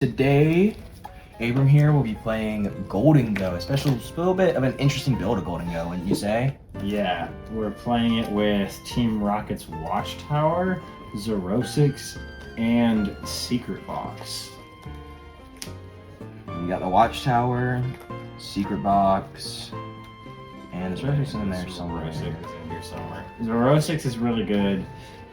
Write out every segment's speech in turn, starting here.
Today, Abram here will be playing Gholdengo, a little bit of an interesting build of Gholdengo, wouldn't you say? Yeah, we're playing it with Team Rocket's Watchtower, Xerosic, and Secret Box. We got the Watchtower, Secret Box, and Xerosic's in there somewhere. Xerosic is in here somewhere. Xerosic is really good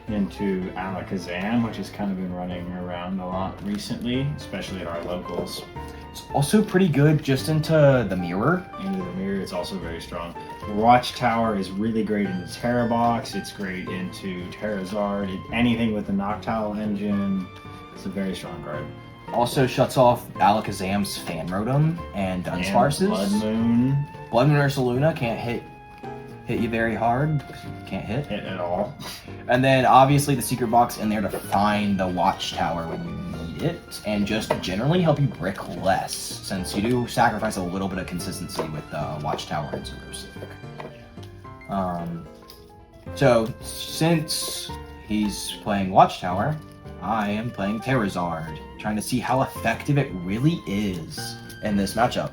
into Alakazam, which has kind of been running around a lot recently, especially at our locals. It's also pretty good just into the mirror. Into the mirror, it's also very strong. Watchtower is really great into Tera Box, it's great into Tera Zard, anything with the Noctowl engine. It's a very strong card. Also shuts off Alakazam's Fan Rotom and Dudunsparce's. Blood Moon. Blood Moon or Luna can't hit you very hard. Can't hit at all. And then obviously the Secret Box in there to find the Watchtower when you need it, and just generally help you brick less, since you do sacrifice a little bit of consistency with Watchtower and Xerosic. So since he's playing Watchtower, I am playing Terrazard, trying to see how effective it really is in this matchup.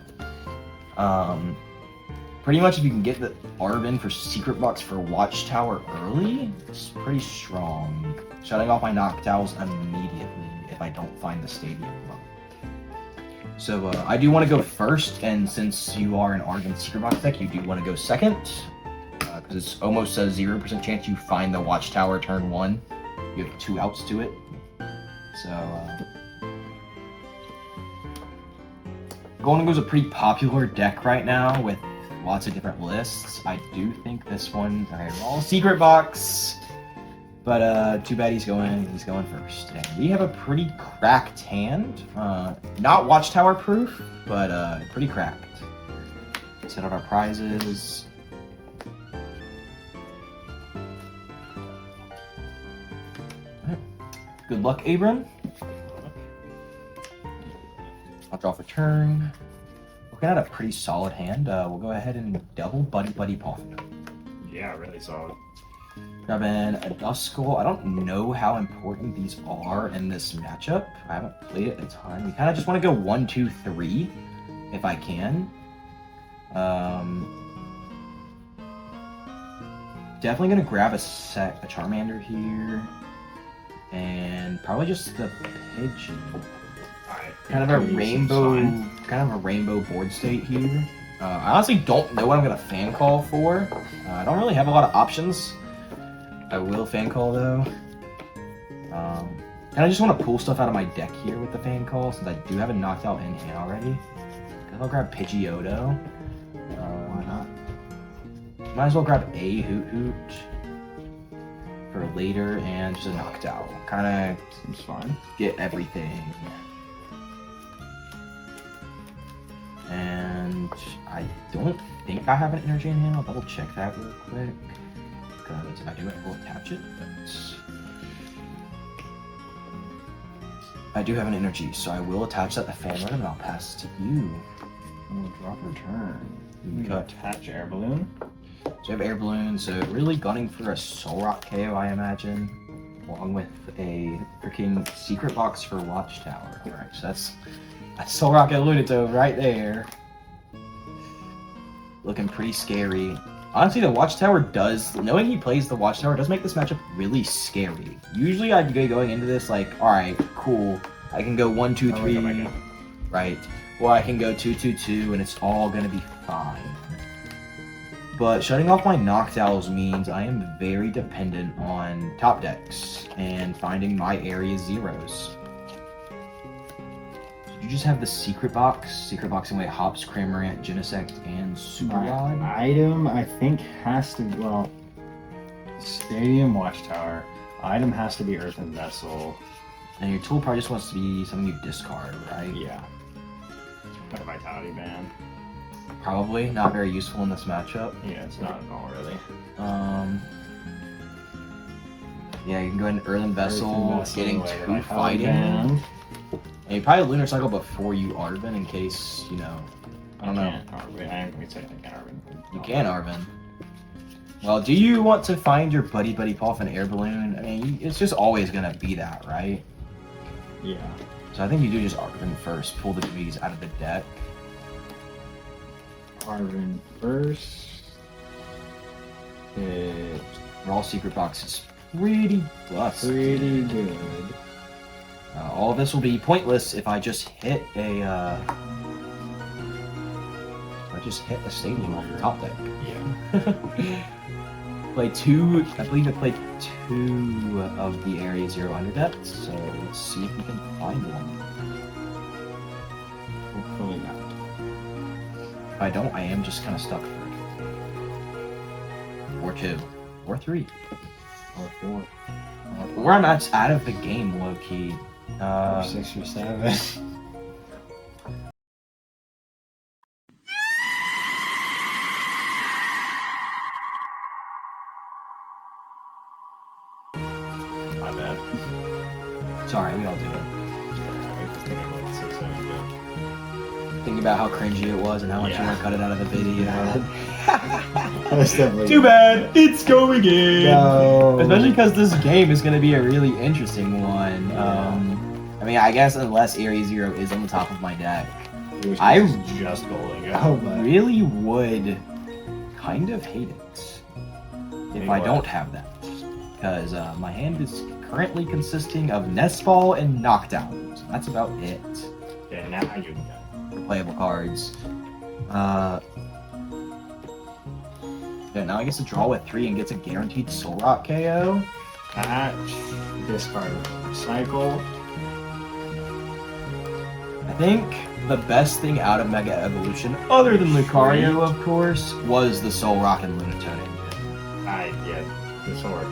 Pretty much if you can get the Arven for Secret Box for Watchtower early, it's pretty strong. Shutting off my Noctowls immediately if I don't find the Stadium. So I do want to go first, and since you are an Arven Secret Box deck, you do want to go second. Because it's almost a 0% chance you find the Watchtower turn 1. You have 2 outs to it. So Gholdengo's a pretty popular deck right now with lots of different lists. I do think this one, okay, all Secret Box, but too bad he's going first. And we have a pretty cracked hand, not Watchtower proof, but pretty cracked. Set out our prizes. Right. Good luck, Abram. I'll draw for turn. Looking at a pretty solid hand. We'll go ahead and double Buddy-Buddy Poffin. Yeah, really solid. Grabbing a Duskull. I don't know how important these are in this matchup. I haven't played it a ton. We kind of just want to go 1, 2, 3 if I can. Definitely going to grab a Charmander here. And probably just the Pigeon. Kind of a rainbow board state here. I honestly don't know what I'm gonna fan call for. I don't really have a lot of options. I will fan call though. And I just want to pull stuff out of my deck here with the fan call, since I do have a Noctowl in hand already. I'll grab Pidgeotto. Why not? Might as well grab a Hoot for later, and just a Noctowl. Kind of seems fun. Get everything. And I don't think I have an energy in hand. I'll double check that real quick. Because if I do it, we'll attach it. But I do have an energy, so I will attach that to Fan Rotom, and I'll pass to you. We'll drop return. We got attach Air Balloon. So I have Air Balloon, so really gunning for a Solrock KO, I imagine. Along with a freaking Secret Box for Watchtower. Alright, so that's Solrock and Lunatone right there. Looking pretty scary. Honestly, the Watchtower knowing he plays the Watchtower does make this matchup really scary. Usually I'd be going into this like, alright, cool. I can go 1, 2, 3, right? Or I can go 2, 2, 2, and it's all gonna be fine. But shutting off my Noctowls means I am very dependent on top decks and finding my area zeros. You just have the Secret Boxing away Hops, Cramorant, Genesect, and Super Rod. Item, I think, has to be, well, Stadium Watchtower. Item has to be Earthen Vessel. And your tool probably just wants to be something you discard, right? Yeah. Like a Vitality Band. Probably not very useful in this matchup. Yeah, it's not at all, really. Yeah, you can go ahead and Earthen Vessel getting 2 fighting. And you probably Lunar Cycle before you Arven in case, you know, I don't know. I am going to say I can Arven. You can Arven. Well, do you want to find your Buddy-Buddy Poffin Air Balloon? I mean, it's just always going to be that, right? Yeah. So I think you do just Arven first, pull the Gimmighoul out of the deck. Arven first. Raw Secret Box is pretty busted. Pretty good. All of this will be pointless if I just hit a stadium off the top deck. Yeah. Play two. I believe I played 2 of the Area 0 under depths. So let's see if we can find one. Hopefully not. If I don't, I am just kind of stuck for it. Or 2. Or 3. Or 4. Or I'm out of the game, low key. Or 6 or 7. My bad. Sorry, we all do it. I was thinking like 6, 7 good. Think about how cringy it was and how much you want to cut it out of the video. That's definitely Too bad, it's going in. No. Especially because this game is going to be a really interesting one. I mean, I guess unless Area 0 is on the top of my deck, I just Gholdengo. I really would kind of hate it if I don't have that. Because my hand is currently consisting of Nest Ball and Noctowl. So that's about it. Yeah, now you can go. For playable cards. Yeah, now I get to draw with 3 and gets a guaranteed Solrock KO. Patch, discard, recycle. I think the best thing out of Mega Evolution, other than Lucario, of course, was the Solrock and Lunatone MEG. Yeah, the Solrock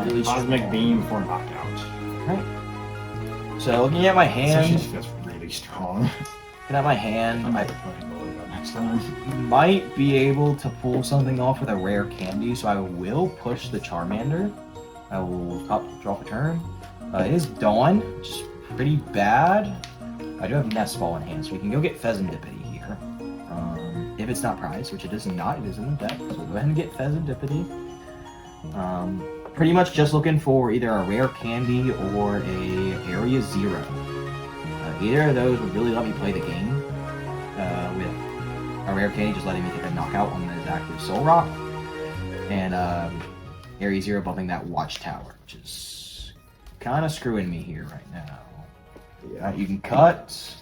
Really Cosmic strong. Beam for knockout. Right. So looking at my hand, That's really strong. looking at my hand, I'm I never playing Gholdengo next time. might be able to pull something off with a rare candy, so I will push the Charmander. I will top draw for turn. It is Dawn, which is pretty bad. I do have Nest Ball in hand, so we can go get Pheasantipity here. If it's not prized, which it is not, it is in the deck, so we'll go ahead and get Pheasantipity. Pretty much just looking for either a rare candy or a Area 0. Either of those would really let me play the game. With a rare candy just letting me take a knockout on his active Solrock. And Area 0 bumping that Watchtower, which is kind of screwing me here right now. Yeah, you can cut.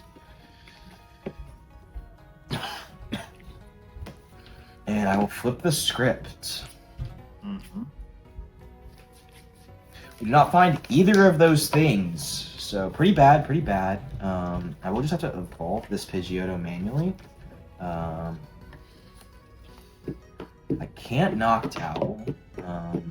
And I will flip the script. Mm-hmm. We do not find either of those things, so pretty bad, pretty bad. I will just have to evolve this Pidgeotto manually. I can't Noctowl. I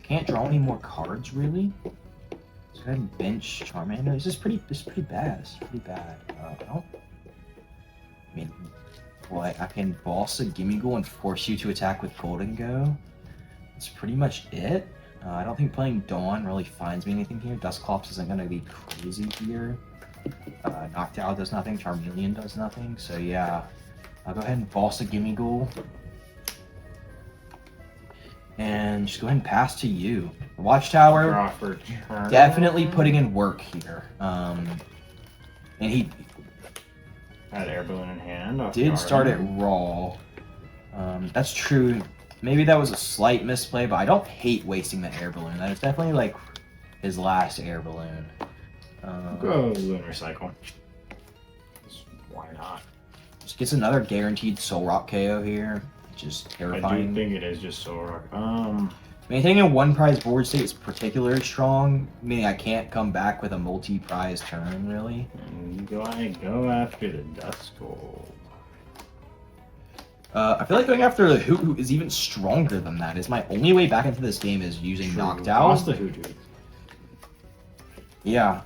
can't draw any more cards really. Let's go ahead and bench Charmander. This is pretty bad. This is pretty bad. I mean, what? I can boss a Gimmighoul and force you to attack with Gholdengo. That's pretty much it. I don't think playing Dawn really finds me anything here. Dusclops isn't going to be crazy here. Noctowl does nothing. Charmeleon does nothing. So yeah, I'll go ahead and boss a Gimmighoul. And just go ahead and pass to you. The Watchtower, Draw for turn. definitely putting in work here. And he Had Air Balloon in hand. Off did the start it Arven. raw. That's true. Maybe that was a slight misplay, but I don't hate wasting the Air Balloon. That is definitely like his last Air Balloon. Go Balloon Recycle. Why not? Just gets another guaranteed Solrock KO here, which is I terrifying. do think it is just Solrock. Maintaining one prize board state is particularly strong, meaning I can't come back with a multi-prize turn, really. And go after the Duskull. I feel like going after the Hoot is even stronger than that. Is my only way back into this game is using Toss Noctowl. the Hoot. Yeah.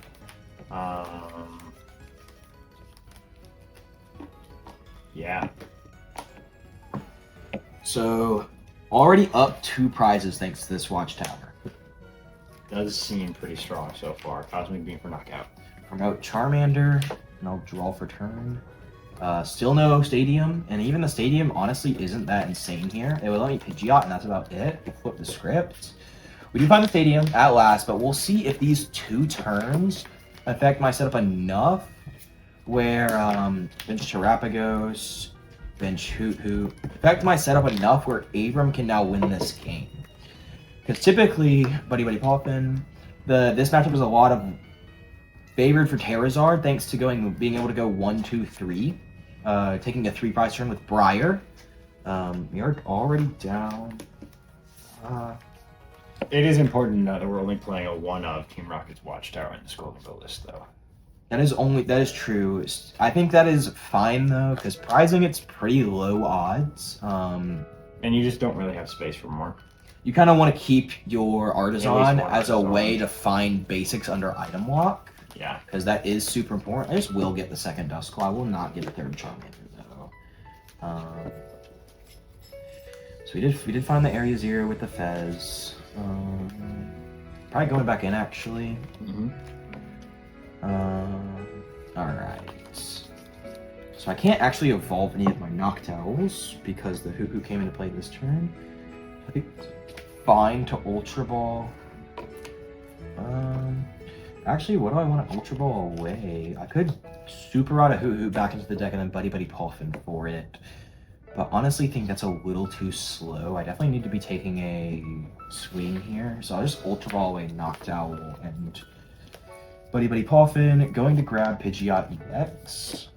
Yeah. So, already up 2 prizes thanks to this Watchtower. Does seem pretty strong so far. Cosmic Beam for knockout. Promote Charmander, and I'll draw for turn. Still no Stadium, and even the Stadium honestly isn't that insane here. It would let me Pidgeot, and that's about it. We'll flip the script. we do find the stadium at last, but we'll see if these 2 turns affect my setup enough where bench Terapagos, bench Hoot Hoot, affect my setup enough where Abram can now win this game. Because typically, Buddy-Buddy Poffin, this matchup is a lot of favored for Terrazard thanks to being able to go 1, 2, 3, taking a 3-prize turn with Briar. We are already down. It is important to note that we're only playing a 1 of Team Rocket's Watchtower in this Gholdengo list, though. That is true. I think that is fine though, because prizing it's pretty low odds. And you just don't really have space for more. You kind of want to keep your Artazon as a way to find basics under item lock. Yeah. Because that is super important. I just will get the second Duskull. I will not get the third Charmander though. So we did find the Area 0 with the Fez. Probably going back in actually. Alright. So I can't actually evolve any of my Noctowls because the Hoo-Hoo came into play this turn. I think it's fine to Ultra Ball. Actually, what do I want to Ultra Ball away? I could Super Rod a Hoo-Hoo back into the deck and then Buddy-Buddy Poffin for it. But honestly, think that's a little too slow. I definitely need to be taking a swing here. So I'll just Ultra Ball away Noctowl and Buddy-Buddy Poffin, going to grab Pidgeot EX.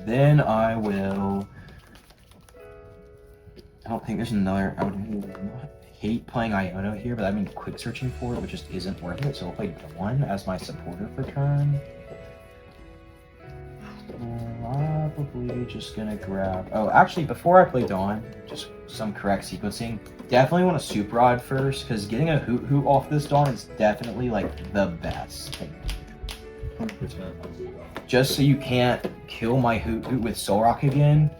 Then I will... I don't think there's another... I would hate playing Iono here, but I mean quick searching for it, which just isn't worth it. So I'll play Dawn as my supporter for turn. Probably just gonna grab... Oh, actually, before I play Dawn, just some correct sequencing. Definitely want to Super Rod first, because getting a Hoot Hoot off this Dawn is definitely, like, the best thing. 100%. Just so you can't kill my Hoot Hoot with Solrock again.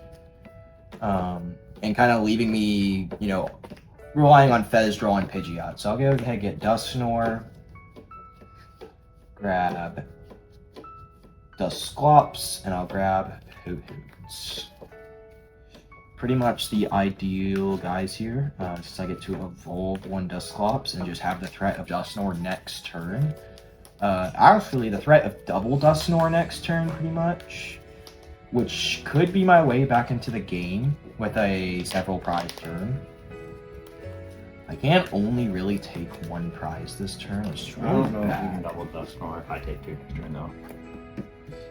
And kind of leaving me, you know, relying on Fez Draw and Pidgeot. So I'll go ahead and get Dusknoir. Grab Dusclops, and I'll grab Hoot Hoots. Pretty much the ideal guys here, since I get to evolve 1 Dusclops and just have the threat of Dusknoir next turn. Actually, the threat of double Dusknoir next turn, pretty much, which could be my way back into the game with a several prize turn. I can't only really take 1 prize this turn. It's really I don't know if you bad. can double Dusknoir if I take 2 next turn, though.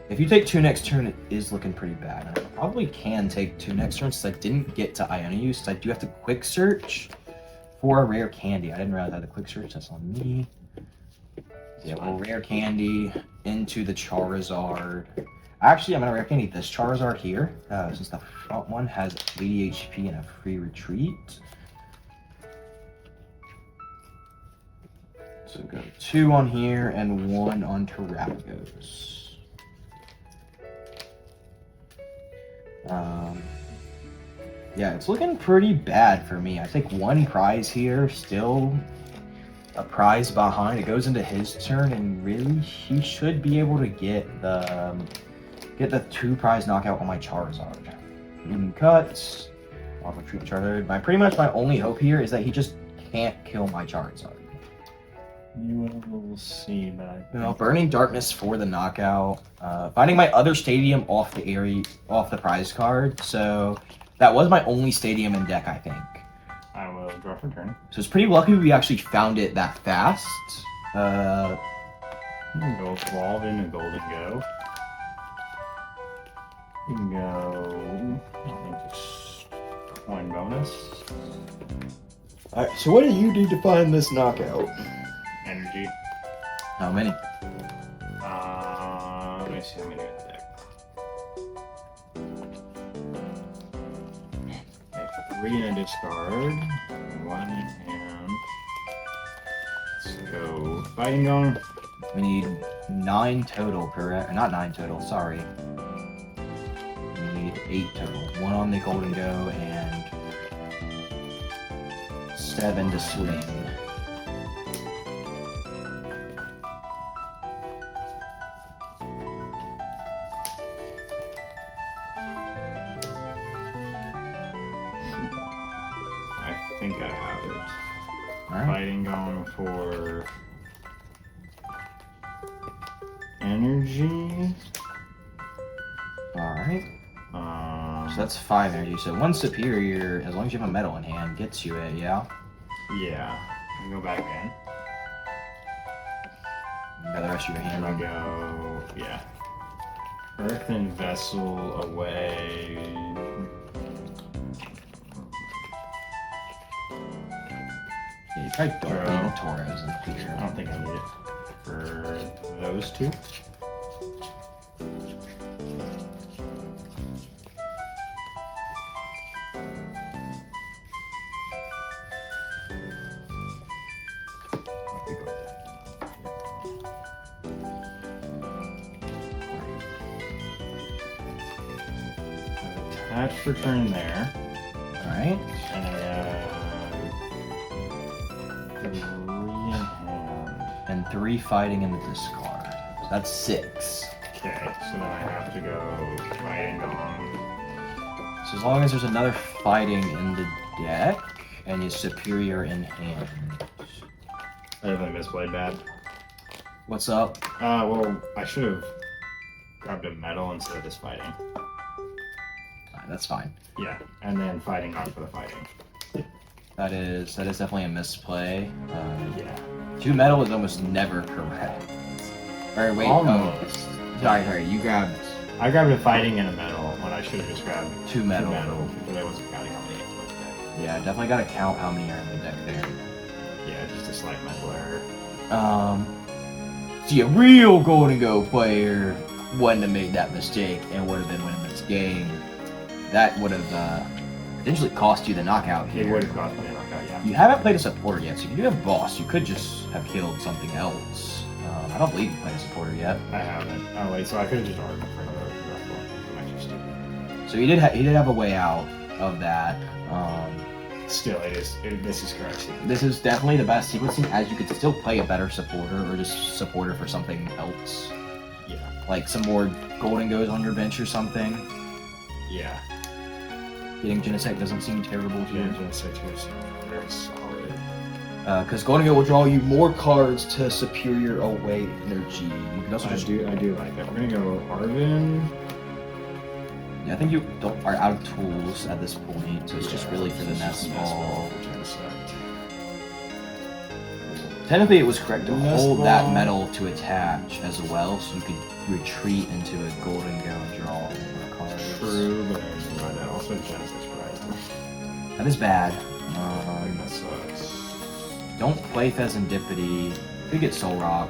If you take 2 next turn, it is looking pretty bad. I probably can take 2 next turn since I didn't get to Iono use. So I do have to quick search for a rare candy. I didn't realize I had to quick search. That's on me. Yeah, well, rare candy into the Charizard. Actually, I'm gonna rare candy this Charizard here, since the front one has 80 HP and a free retreat. So go 2 on here and 1 on Terapagos. Yeah, it's looking pretty bad for me. I take 1 prize here, still a prize behind. It goes into his turn, and really, he should be able to get the 2 prize knockout on my Charizard. Even cuts. I'll retreat the Charizard. Pretty much my only hope here is that he just can't kill my Charizard. You will see, but Burning Darkness for the knockout. Finding my other stadium off the prize card. So that was my only stadium in deck, I think. I will draw for turn. So it's pretty lucky we actually found it that fast. I'm gonna go evolve into Gholdengo. You can go. I think it's coin bonus. Alright, so what do you need to find this knockout? Energy. How many? Let me see how many in the deck. Okay, 3 in a discard, 1 in hand. Let's go Fighting Gong. We need 9 total, correct? Or not 9 total, sorry. We need 8 total. 1 on the Gholdengo and 7 to swing. I think I have it. Alright. Fighting Gong for energy. Alright. So that's 5 energy. So 1 superior, as long as you have a metal in hand, gets you it, yeah? Yeah. I go back in. You got the rest of your hand. And I go, yeah. Earthen Vessel away. Yeah, you probably don't need the Toros in here. I don't think I need it for those two. Attach for turn there. Alright. And I have 3 in hand. And 3 fighting in the discard. So that's 6. Okay, so then I have to go Fighting Gong. So as long as there's another fighting in the deck, and it's superior in hand. I definitely misplayed bad. What's up? Well, I should have grabbed a metal instead of this fighting. Alright, that's fine. Yeah, and then Fighting Gong for the fighting. That is definitely a misplay. Yeah. 2 metal is almost never correct. Alright, wait. Almost. Oh, sorry, you grabbed I grabbed a fighting and a metal when I should have just grabbed 2 metal. because I wasn't counting how many hit points there. Yeah, definitely gotta count how many are in the deck there. Yeah, just a slight mental error. See, a real Gholdengo player wouldn't have made that mistake and would have been winning this game. That would have potentially cost you the knockout here. It would have cost me a knockout, yeah. You haven't played a supporter yet, so if you do have boss, you could just have killed something else. I don't believe you played a supporter yet. I haven't. Oh wait, so I could have just argued for another one. I'm actually stupid. So he did have a way out of that. Still, this is correct. This is definitely the best sequencing, as you could still play a better supporter or just supporter for something else. Yeah. Like some more Gholdengos on your bench or something. Yeah. Getting Genesect doesn't seem terrible to you. Genesect is very solid. Because Gholdengo will draw you more cards to superior away energy. You can also I just do like that. We're gonna go Arven. Yeah, I think you are out of tools at this point, so it's just really for the Nest Ball. Technically, it was correct to hold that metal to attach as well, so you could retreat into a Gholdengo and draw more cards. True, but that also Genesect surprised. That is bad. That sucks. Don't play Pheasantipity. You could get Solrock.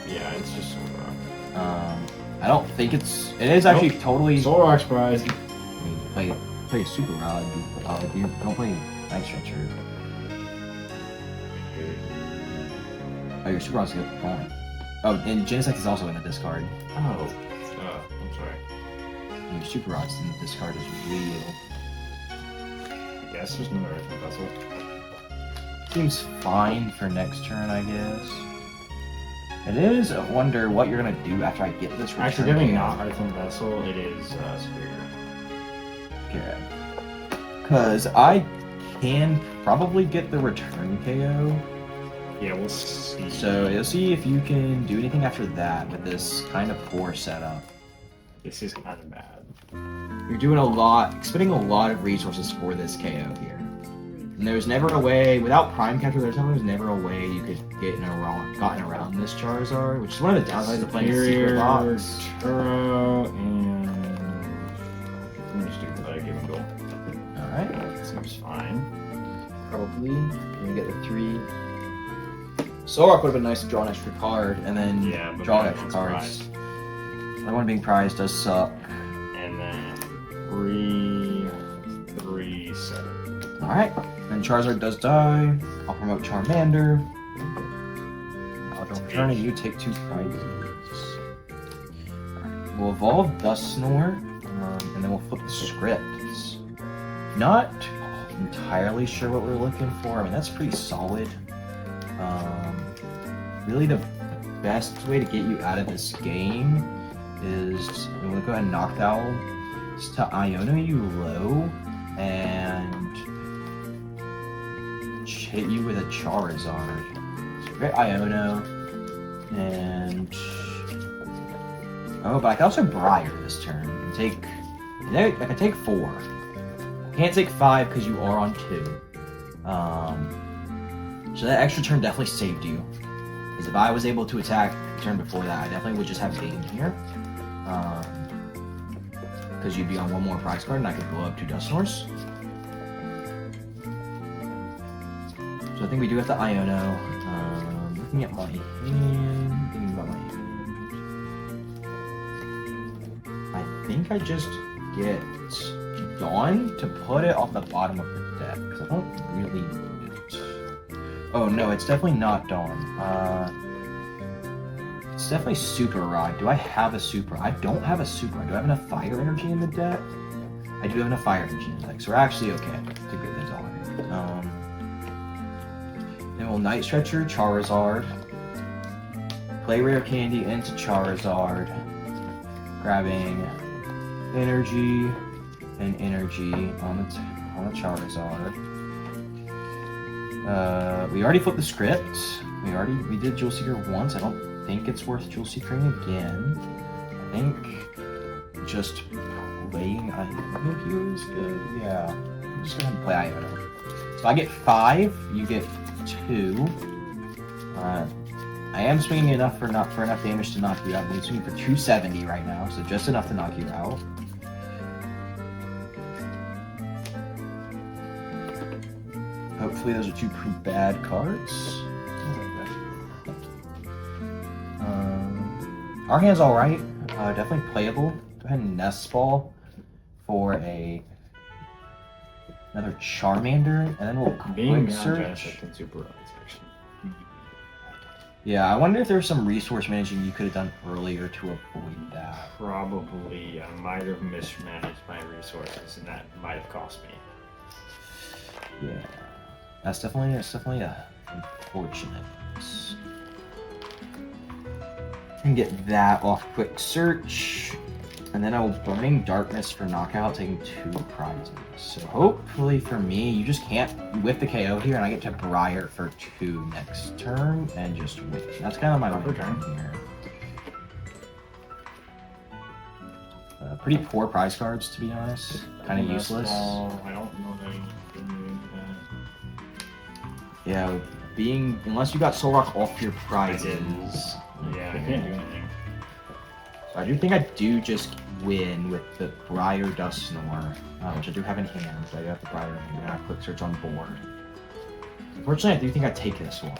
Yeah, it's just Solrock. I don't think it is actually totally. Solrock's prize. I mean, play Super Rod. You don't play Night Stretcher. Oh, your Super Rod's a good point. Oh, and Genesect is also in the discard. Oh, I'm sorry. And your Super Rod's in the discard as real. Yes, there's no Earthen Vessel. Seems fine for next turn, I guess. It is a wonder what you're gonna do after I get this return. Actually, giving not Earthen Vessel, it is superior. Okay. Because I can probably get the return KO. Yeah, we'll see. So you'll see if you can do anything after that with this kind of poor setup. This is kind of bad. You're doing expending a lot of resources for this KO here. And there's never a way, without Prime Capture, there's never a way you could gotten around this Charizard, which is one of the downsides of playing Secret Box. Turo, and let me just do Gimmighoul. Alright. Seems fine. Probably. You're gonna get the 3. Solrock would have been nice to draw an extra card, and then but draw extra cards. That one being prized does suck. And then 3, 7. Alright. Then Charizard does die. I'll promote Charmander. I'll draw return and you take 2 prizes. Alright. We'll evolve Dusknoir, and then we'll flip the scripts. Not entirely sure what we're looking for. I mean, that's pretty solid. Really the best way to get you out of this game is I'm going to go ahead and noctowl just to Iono you low and hit you with a Charizard. So great Iono. And... oh, but I can also Briar this turn. I can take 4. I can't take 5 because you are on 2. So that extra turn definitely saved you. Because if I was able to attack the turn before that, I definitely would just have Bane here. Because you'd be on 1 more prize card and I could blow up 2 Dusknoirs. So I think we do have to Iono. Looking at my hand, thinking about my hand. I think I just get Dawn to put it off the bottom of the deck, because I don't really need it. Oh no, it's definitely not Dawn. It's definitely Super Rod. Do I have a Super? I don't have a Super Rod. Do I have enough Fire Energy in the deck? I do have enough Fire Energy in the deck, so we're actually okay to get this on. Then we'll Night Stretcher, Charizard. Play Rare Candy into Charizard. Grabbing Energy and Energy on the Charizard. We already flipped the script. We did Jewel Seeker once. I don't think it's worth Jewel Seekering again. I think just playing Iono here is good. Yeah, I'm just gonna play Iono. So I get 5. You get 2. I am swinging enough for enough damage to knock you out. I'm swinging for 270 right now, so just enough to knock you out. Hopefully those are 2 pretty bad cards. Our hand's alright. Definitely playable. Go ahead and Nest Ball for another Charmander, and then we'll Quick Search. Yeah, I wonder if there's some resource managing you could have done earlier to avoid that. Probably. I might have mismanaged my resources, and that might have cost me. Yeah, that's definitely unfortunate. And get that off Quick Search, and then I will Burning Darkness for knockout, taking 2 prizes. So hopefully for me, you just can't whip the KO here, and I get to Briar for 2 next turn and just win. That's kind of my return here. Pretty poor prize cards, to be honest. Kind of useless. I don't know that you can do that. Yeah, unless you got Solrock off your prizes. Yeah, I can't do anything. So I do think I do just win with the Briar Dusknoir, which I do have in hand, so I do have the Briar in hand, and I Quick Search on board. Unfortunately, I do think I take this one.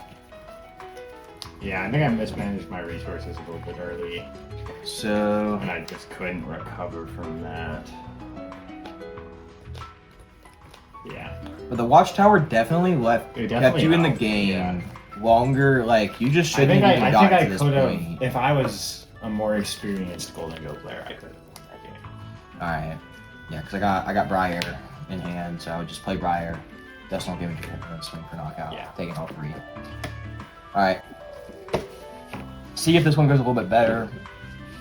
Yeah, I think I mismanaged my resources a little bit early. So... and I just couldn't recover from that. Yeah. But the Watchtower definitely kept you in the game longer. Like, you just shouldn't have even gotten to this point. If I was a more experienced Gholdengo player, I could have won that game. Alright. Yeah, because I got Briar in hand, so I would just play Briar. Dusknoir give me and then swing for knockout. Yeah. Taking all 3. Alright. See if this one goes a little bit better.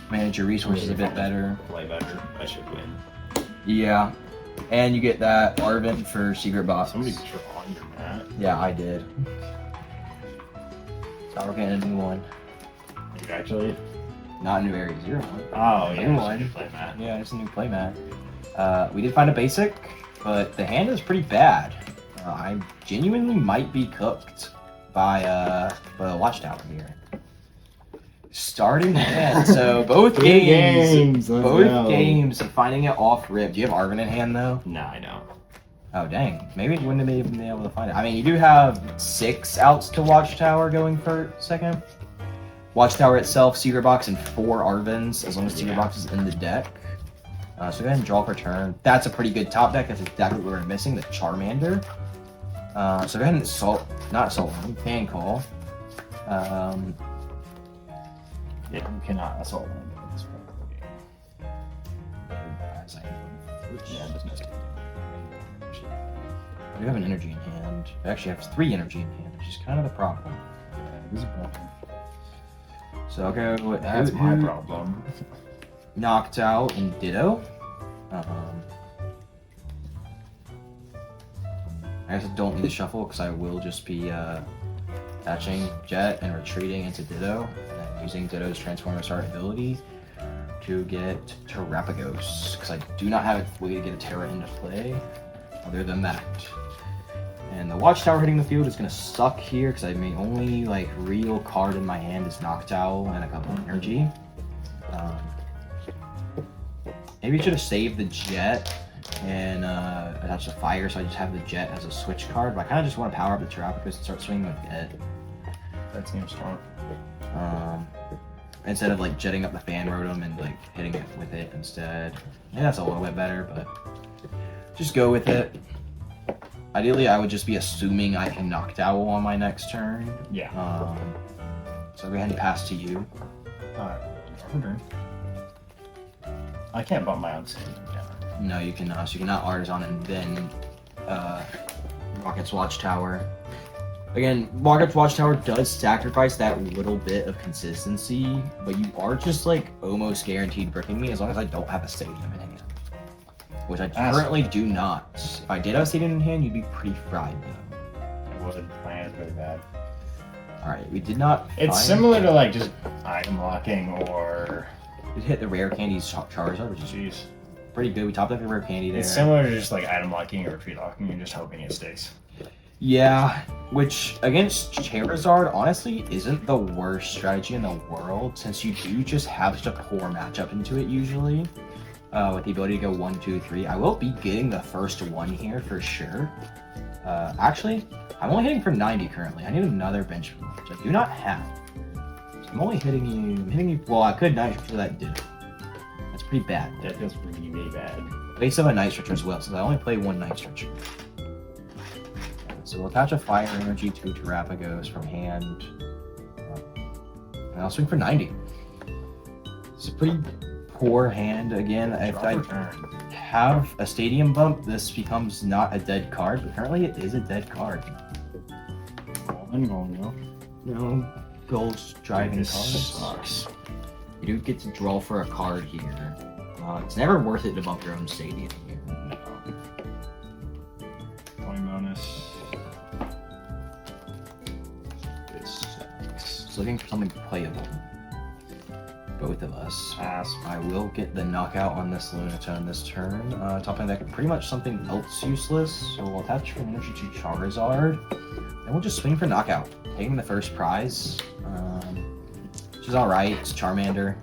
Manage your resources a bit better. Play better. I should win. Yeah. And you get that Arven for Secret Box. Somebody's drawing your mat. Yeah, I did. So we're getting a new one. You actually? Not a new area 0 one. Oh, yeah. New one. Play mat. Yeah, it's a new playmat. We did find a basic, but the hand is pretty bad. I genuinely might be cooked by the Watchtower here. Starting hand. So both games finding it off rib. Do you have Arven in hand though? No, I don't. Oh dang, maybe you wouldn't have even been able to find it. I mean, you do have 6 outs to Watchtower going for second. Watchtower itself, Secret Box, and 4 Arvens, as long as Secret Box is in the deck. So go ahead and draw for turn. That's a pretty good top deck. That's exactly what we were missing, the Charmander. So go ahead and Fan Call. Yeah, you cannot assault land in this part of the game. I do have an energy in hand. I actually have 3 energy in hand, which is kind of the problem. Yeah, it is a problem. So I'll go with That's my problem. Noctowl and Ditto. I I guess I don't need to shuffle because I will just be attaching Jet and retreating into Ditto, and then using Ditto's Transformer Start ability to get Terrapagos, because I do not have a way to get a Tera into play other than that. And the Watchtower hitting the field is going to suck here because I mean only like real card in my hand is Noctowl and a couple of energy. Maybe I should have saved the Jet and attached the Fire, so I just have the Jet as a switch card. But I kind of just want to power up the Terrapagos and start swinging with it. That seems strong. Instead of like jetting up the Fan Rotom and like hitting it with it instead. Yeah, that's a little bit better, but just go with it. Ideally, I would just be assuming I can Noctowl on my next turn. Yeah. So go ahead and pass to you. I can't bump my own stadium down. No, you cannot. So you cannot Artazon and then Rocket's Watchtower. Again, Rocket's Watchtower does sacrifice that little bit of consistency, but you are just like almost guaranteed bricking me as long as I don't have a stadium in hand. Which I currently do not. If I did have a stadium in hand, you'd be pretty fried though. Would plan is really bad. Alright, we did not. It's similar to like just item locking or. We hit the rare candies Charizard, which is pretty good. We topped up the rare candy there. It's similar to just like item locking or retreat locking. You're just hoping it sticks. Yeah, which against Charizard honestly isn't the worst strategy in the world, since you do just have such a poor matchup into it usually. With the ability to go 1, 2, 3. I will be getting the first one here for sure. Actually, I'm only hitting for 90 currently. I need another bench, which I do not have. So I'm only hitting you. Well, I could night switch, so that did. That's pretty bad. That feels really bad. Base of a night switcher as well, since I only play one night switcher. So we'll attach a Fire Energy to Terrapagos from hand. And I'll swing for 90. It's a pretty poor hand again. If I have a Stadium Bump, this becomes not a dead card, but currently it is a dead card. Gholdengo. No, Gold's driving this cards. sucks. You do get to draw for a card here. It's never worth it to bump your own Stadium here. No. Point bonus. This sucks. Just looking for something playable. Both of us. Pass. I will get the knockout on this Lunatone this turn. Topping deck, pretty much something else useless. So we'll attach an energy to Charizard. And we'll just swing for knockout. Taking the first prize. Which is alright. It's Charmander.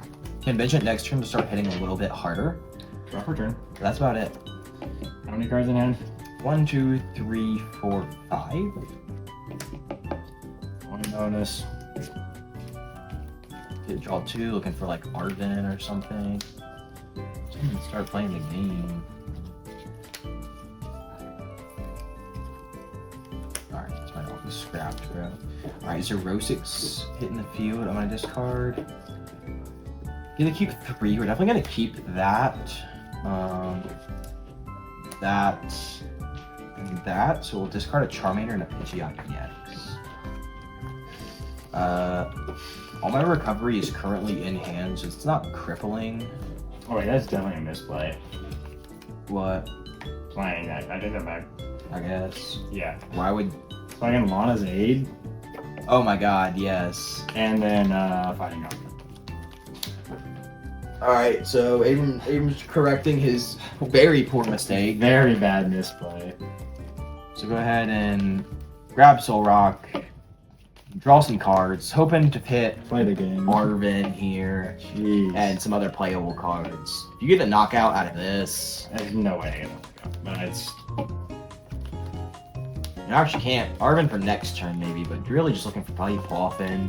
Can bench it next turn to start hitting a little bit harder. Drop return. But that's about it. How many cards in hand? 1, 2, 3, 4, 5. Point bonus. Draw 2, looking for like Arven or something. Start playing the game. Alright, that's my off. He's scrapped, bro. Alright, Xerosic's hitting the field. I'm gonna discard. Gonna keep 3. We're definitely gonna keep that. That. And that. So we'll discard a Charmander and a Pidgeot EX. All my recovery is currently in hand, so it's not crippling. Oh wait, that's definitely a misplay. What? Playing that. I did that back. I guess. Yeah. Why would... Fucking Lana's Aid. Oh my god, yes. And then Fighting Gong. Alright, so Abram's correcting his very poor mistake. Very bad misplay. So go ahead and grab Solrock. Draw some cards, hoping to hit Play the game. Arven here. Jeez. And some other playable cards. If you get a knockout out of this... There's no way I'm gonna go. But it's... You actually can't. Arven for next turn maybe, but you're really just looking for probably Poffin.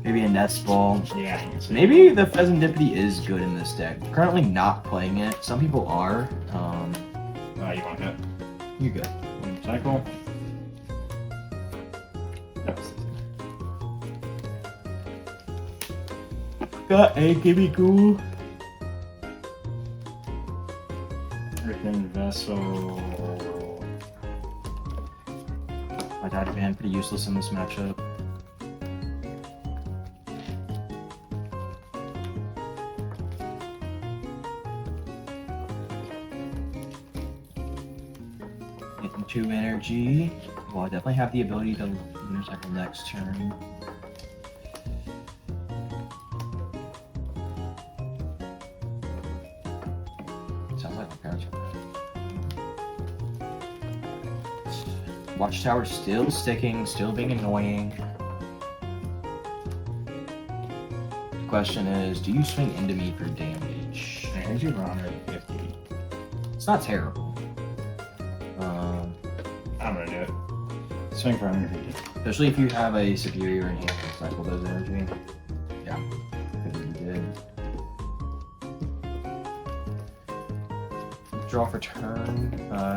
Maybe a Nest Ball. Yeah. Maybe the Pheasantipity is good in this deck. Currently not playing it. Some people are. You want it? You're good. One cycle. Got a Gimmighoul. Earthen Vessel. Vitality Band pretty useless in this matchup. Getting 2 energy. Well, I definitely have the ability to Lunar Cycle next turn. Sounds like my parents are. Watchtower still sticking, still being annoying. The question is, do you swing into me for damage? Energy for 150. It's not terrible. I'm gonna do it. Swing for 150. Especially if you have a superior enhancement cycle, those energy. Yeah, could be good. Draw for turn.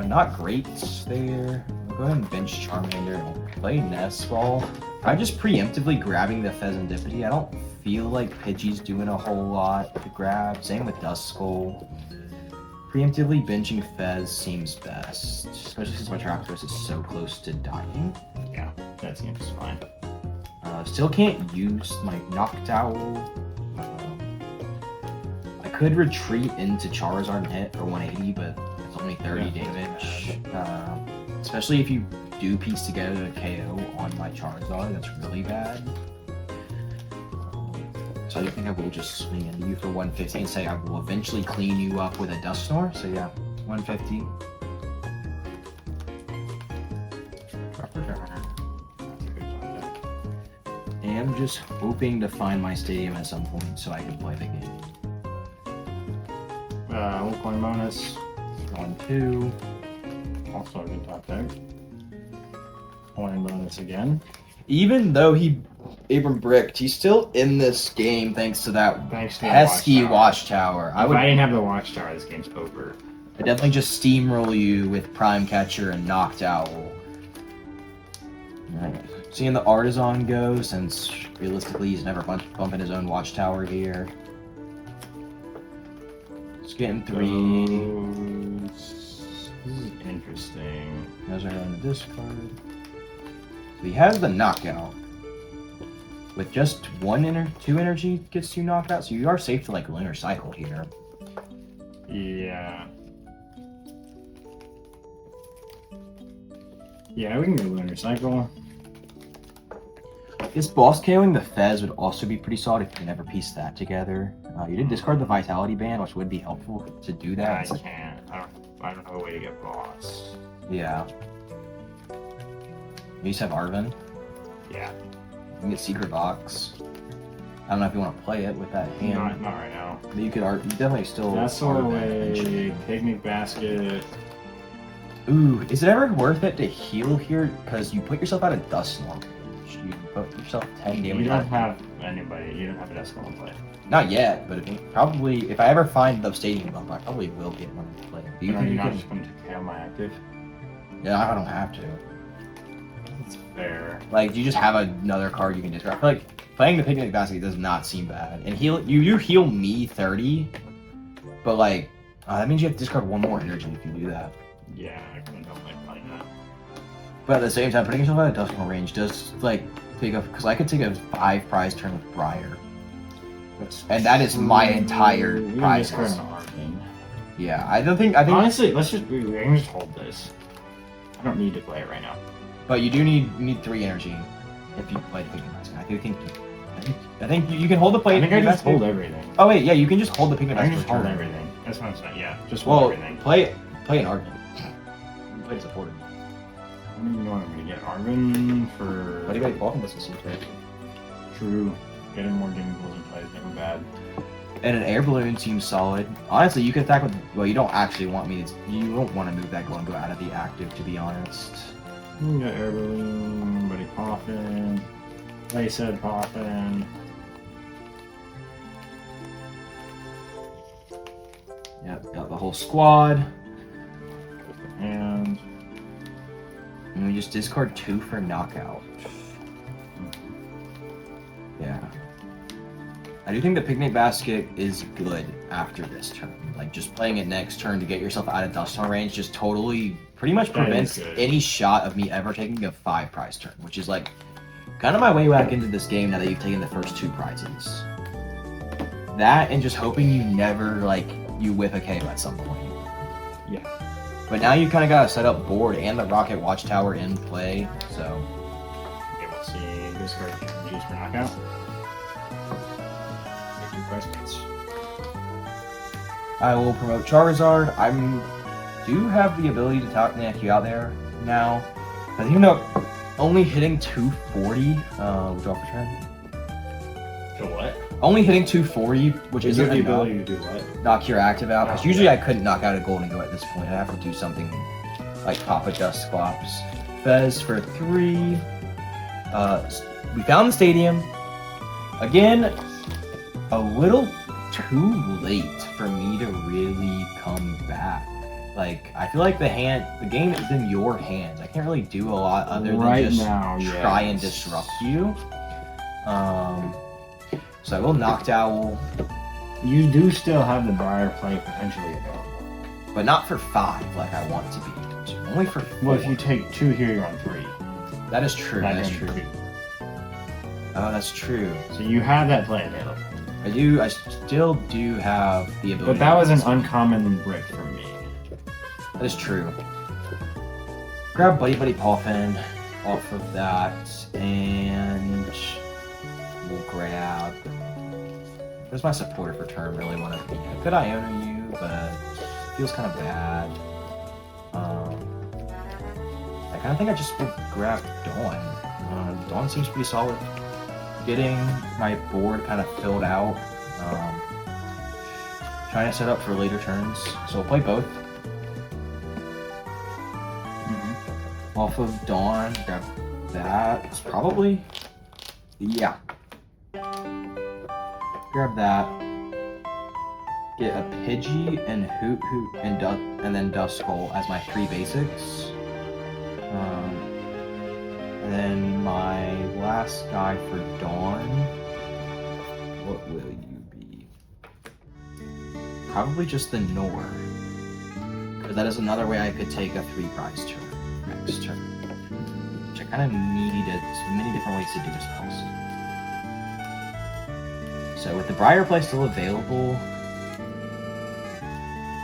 Not great there. I'll go ahead and bench Charmander and play Nest Ball. I'm just preemptively grabbing the Pheasantipity. I don't feel like Pidgey's doing a whole lot to grab. Same with Duskull. Preemptively benching Fez seems best, especially since my Trapdoors is so close to dying. Yeah, that seems fine. Still can't use my Noctowl. I could retreat into Charizard and hit for 180, but it's only 30 damage. Especially if you do piece together a KO on my Charizard, that's really bad. So I think I will just swing into you for 150 and say I will eventually clean you up with a Dusknoir. So yeah, 150. And I'm just hoping to find my stadium at some point so I can play the game. One coin bonus. 1, 2. Also a good top deck. Coin bonus again. Even though Abram bricked, he's still in this game thanks to that pesky Watchtower. If I didn't have the Watchtower, this game's over. I definitely just steamroll you with Prime Catcher and Noctowl. Right. Seeing the Artazon go, since realistically he's never bumping his own Watchtower here. Just getting 3. This is interesting. Those are going to discard. So he has the Knockout. With just 2 energy gets you knocked out, so you are safe to like Lunar Cycle here. Yeah. Yeah, we can go Lunar Cycle. This boss KOing the Fez would also be pretty solid if you can ever piece that together. You did discard the Vitality Band, which would be helpful to do that. I can't. I don't know a way to get boss. Yeah. You just have Arven. Yeah. You can get Secret Box. I don't know if you want to play it with that hand. Not right now. But you could you definitely still. Vessel away. Picnic Basket. Ooh, is it ever worth it to heal here? Because you put yourself out of Dusknoir. You put yourself 10 damage. You don't have anybody. You don't have a Duskull to play. Not yet, but if I ever find the stadium bump, I probably will get one to play. Do you think you not can? just going to KO my active? Yeah, I don't have to. That's fair. Like, do you just have another card you can discard? I feel like playing the Picnic Basket does not seem bad. And you do heal me 30, but like that means you have to discard 1 more energy if you do that. Yeah, I kind of don't like playing that. But at the same time, putting yourself out of Dusknoir range does like take a because I could take a 5 prize turn with Briar. And that is my entire prize. Yeah, I think honestly, we can just hold this. I don't need to play it right now. But you do need 3 energy if you play the Picnic Basket. I think you can hold the play. I think I just hold everything. Oh wait, yeah, you can just hold the Picnic Basket. I can just hold everything. That's what I'm saying. Yeah, just hold everything. Play an Arven. You play supporter. I don't even know what I'm gonna get. Arven for. Buddy-Buddy Poffin TEF. True. Getting more Gimmighoul in play is never bad. And an Air Balloon seems solid. Honestly, you can attack with. Well, you don't actually want me to. You don't want to move that Gholdengo out of the active, to be honest. We got Air Balloon, Buddy Poffin. Like I said, Poffin. Yep, got the whole squad. And we just discard 2 for knockout. Yeah. I do think the Picnic Basket is good after this turn. Like, just playing it next turn to get yourself out of Dusknoir range just totally, pretty much prevents any shot of me ever taking a 5 prize turn, which is like, kind of my way back into this game now that you've taken the first 2 prizes. That and just hoping you never, like, you whip a KO at some point. yeah. But now you kind of got a set up board and the Rocket Watchtower in play, so. Okay, we'll see. This card can be used for knockout. Make 2 questions. I will promote Charizard. I do have the ability to knock you out there now. But even though only hitting 240, draw for turn. To what? Only hitting 240, which Is isn't there the enough. ability to do what? Knock your active out. Because Oh, usually yeah. I couldn't knock out a Gholdengo at this point. I'd have to do something like pop a Dusclops. Fez for 3. We found the stadium. Again, a little too late for me to really come back. Like, I feel like the game is in your hands. I can't really do a lot other than Right just now, try and yes. disrupt you. So I will Noctowl, You do still have the Briar Play potentially available. but not for 5 like I want to be. Only for 4. Well, if you take 2 here, you're on 3. That is true. Not That's gonna true. be 2. Oh, that's true. So you have that play available. I still do have the ability. But that was an uncommon brick for me. That is true. Grab Buddy-Buddy Poffin off of that, and we'll grab. There's my supporter for turn. Really want to, could I honor you, but feels kind of bad. I kind of think I just would grab Dawn. Dawn seems pretty solid. Getting my board kind of filled out. Trying to set up for later turns, so we'll play both. Off of Dawn, grab that. It's probably, yeah. Grab that. Get a Pidgey and Hoot and then Duskull as my 3 basics. And then my last guy for Dawn. What will you be? Probably just the Nor. Because that is another way I could take a 3-prize turn next turn. Which I kind of needed many different ways to do this also. So with the Briar Play still available,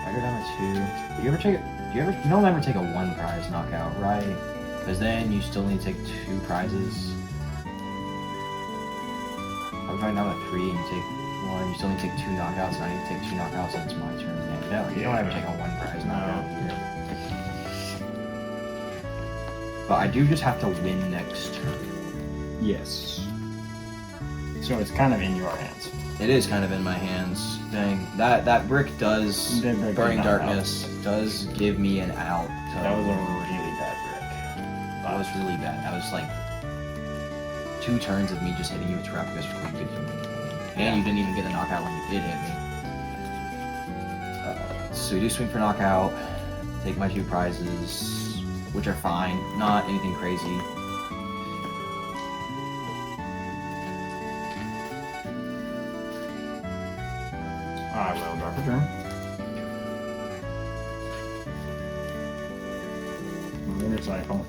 I go down to 2. You don't ever take a 1-prize knockout, right? Because then you still need to take 2 prizes. I'm going down to 3 and you take 1. You still need to take 2 knockouts, and I need to take 2 knockouts, and it's my turn. Yeah, you don't ever take a 1-prize knockout here. But I do just have to win next turn. Yes. So it's kind of in your hands. It is kind of in my hands. Dang, that brick does, That brick Burning did not Darkness does give me an out. So That was a really bad brick. that was really bad. That was like 2 turns of me just hitting you with trap because you couldn't do anything. And you didn't even get the knockout when you did hit me. So you do swing for knockout, take my 2 prizes, which are fine, not anything crazy. I will draw for turn. Lunar Cycle.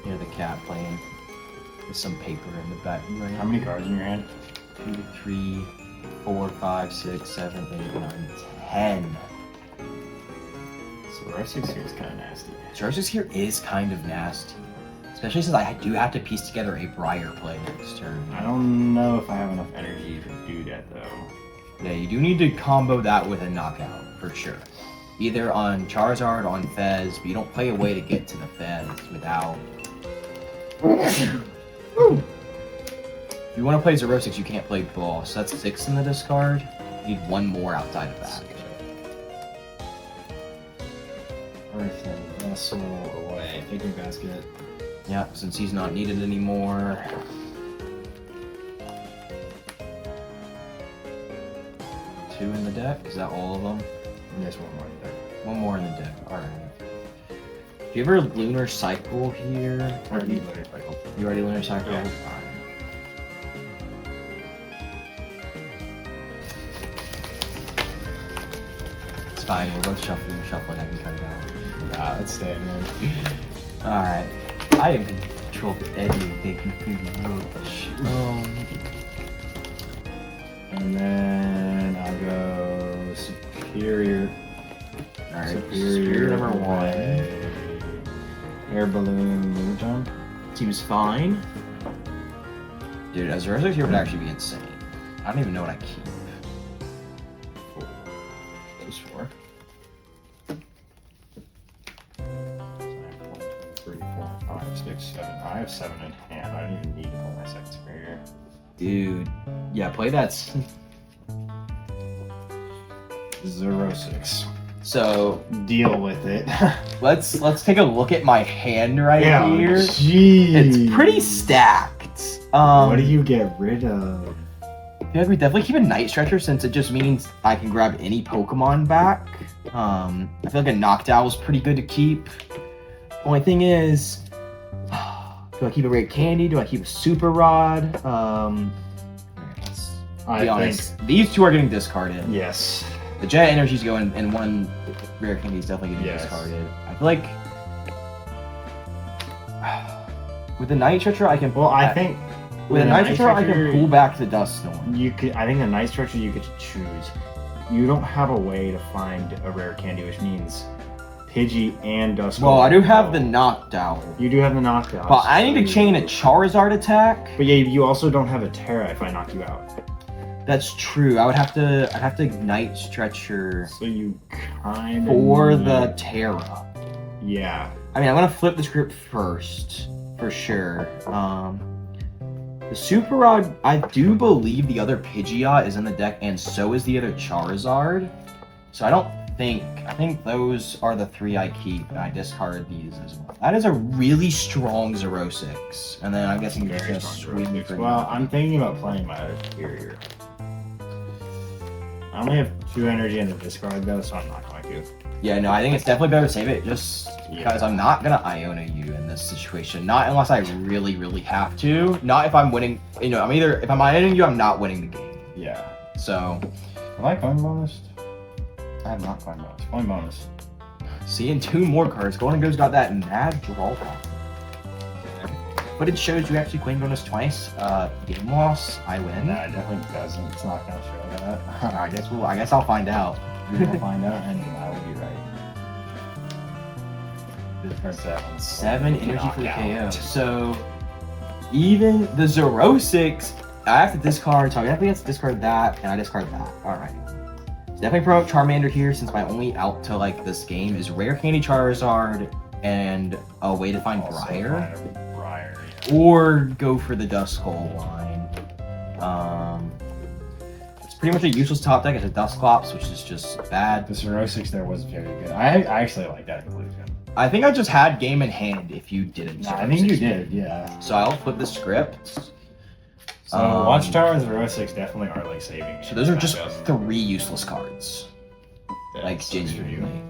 Hear the cat playing with some paper in the back. How many cards in your hand? 2, 3, 4, 5, 6, 7, 8, 9, 10. So Xerosic here is kind of nasty. Xerosic here is kind of nasty. Especially since I do have to piece together a Briar Play next turn. I don't know if I have enough energy to do that though. Yeah, you do need to combo that with a knockout, for sure. Either on Charizard or on Fez, but you don't play a way to get to the Fez without... If you want to play Xerosic, you can't play Boss. That's 6 in the discard. You need 1 more outside of that. Earthen Vessel away. Picnic Basket. Yeah, since he's not needed anymore. Two in the deck? Is that all of them? Yes, one more in the deck. 1 more in the deck. Alright. Do you ever Lunar Cycle here? Or need Lunar Cycle. You already Lunar Cycle? Yeah. Alright. It's fine, we're both shuffling, I can cut it out. Nah, it's staying in. Alright. I have controlled anything. And then I'll go Superior. Alright, Superior number 1. Air Balloon Lunatone. Seems fine. Dude, a Xerosic here would actually be insane. I don't even know what I keep. Those 4. 3, 4, 5, 6, 7. I have 7 in hand. I don't even need to pull my second Superior. Dude, yeah, play that. Xerosic. So Deal with it. let's take a look at my hand right here. Jeez. It's pretty stacked. What do you get rid of? I feel like we definitely keep a Night Stretcher since it just means I can grab any Pokemon back. I feel like a Noctowl is pretty good to keep. Only thing is, do I keep a Rare Candy? Do I keep a Super Rod? Let's be honest. These 2 are getting discarded. Yes. The Jet Energy's going, and 1 Rare Candy is definitely getting discarded. I feel like with the Night Stretcher, I can. Well, I think with a Night Stretcher, I can pull back the Dust Storm. You could. I think the Night Stretcher you get to choose. You don't have a way to find a Rare Candy, which means Pidgey and Dust. Well, I do have the Noctowl. You do have the Noctowl. But I need to chain a Charizard attack. But yeah, you also don't have a Tera if I knock you out. That's true. I'd have to Night Stretcher. So you kind of for the Tera. Yeah. I mean, I'm gonna flip the script first for sure. The Super Rod, I do believe the other Pidgeot is in the deck, and so is the other Charizard. So I think those are the 3 I keep, and I discard these as well. That is a really strong Xerosic. And then I'm guessing you're just swing me for Well, I'm thinking about playing my other Superior. I only have 2 energy in the discard though, so I'm not going to. Yeah, no, I think it's definitely better to save it just because I'm not gonna Iona you in this situation. Not unless I really, really have to. Not if I'm winning. You know, if I'm Ioning you, I'm not winning the game. Yeah. So. Am I coin bonus? I have not coin bonus. Coin bonus. Seeing 2 more cards. Gholdengo's got that mad draw. But it shows you actually coin bonus twice. Game loss, I win. No, it definitely doesn't. It's not gonna show that. I guess I'll find out. We'll find out, and I will be right. 7 energy for the KO. So even the Xerosic, I have to discard. So I definitely have to discard that, and I discard that. All right. So definitely promote Charmander here, since my only out to like this game is Rare Candy Charizard and a way to find Briar. Or go for the Duskull line. It's pretty much a useless top deck. It's a Dusclops, which is just bad. The Xerosic there was very good. I actually like that inclusion. I think I just had game in hand if you didn't. No, I think you did, yeah. So I'll flip the script. So Watchtower and Xerosic definitely are like saving. So those are just 3 useless cards. Like genuinely.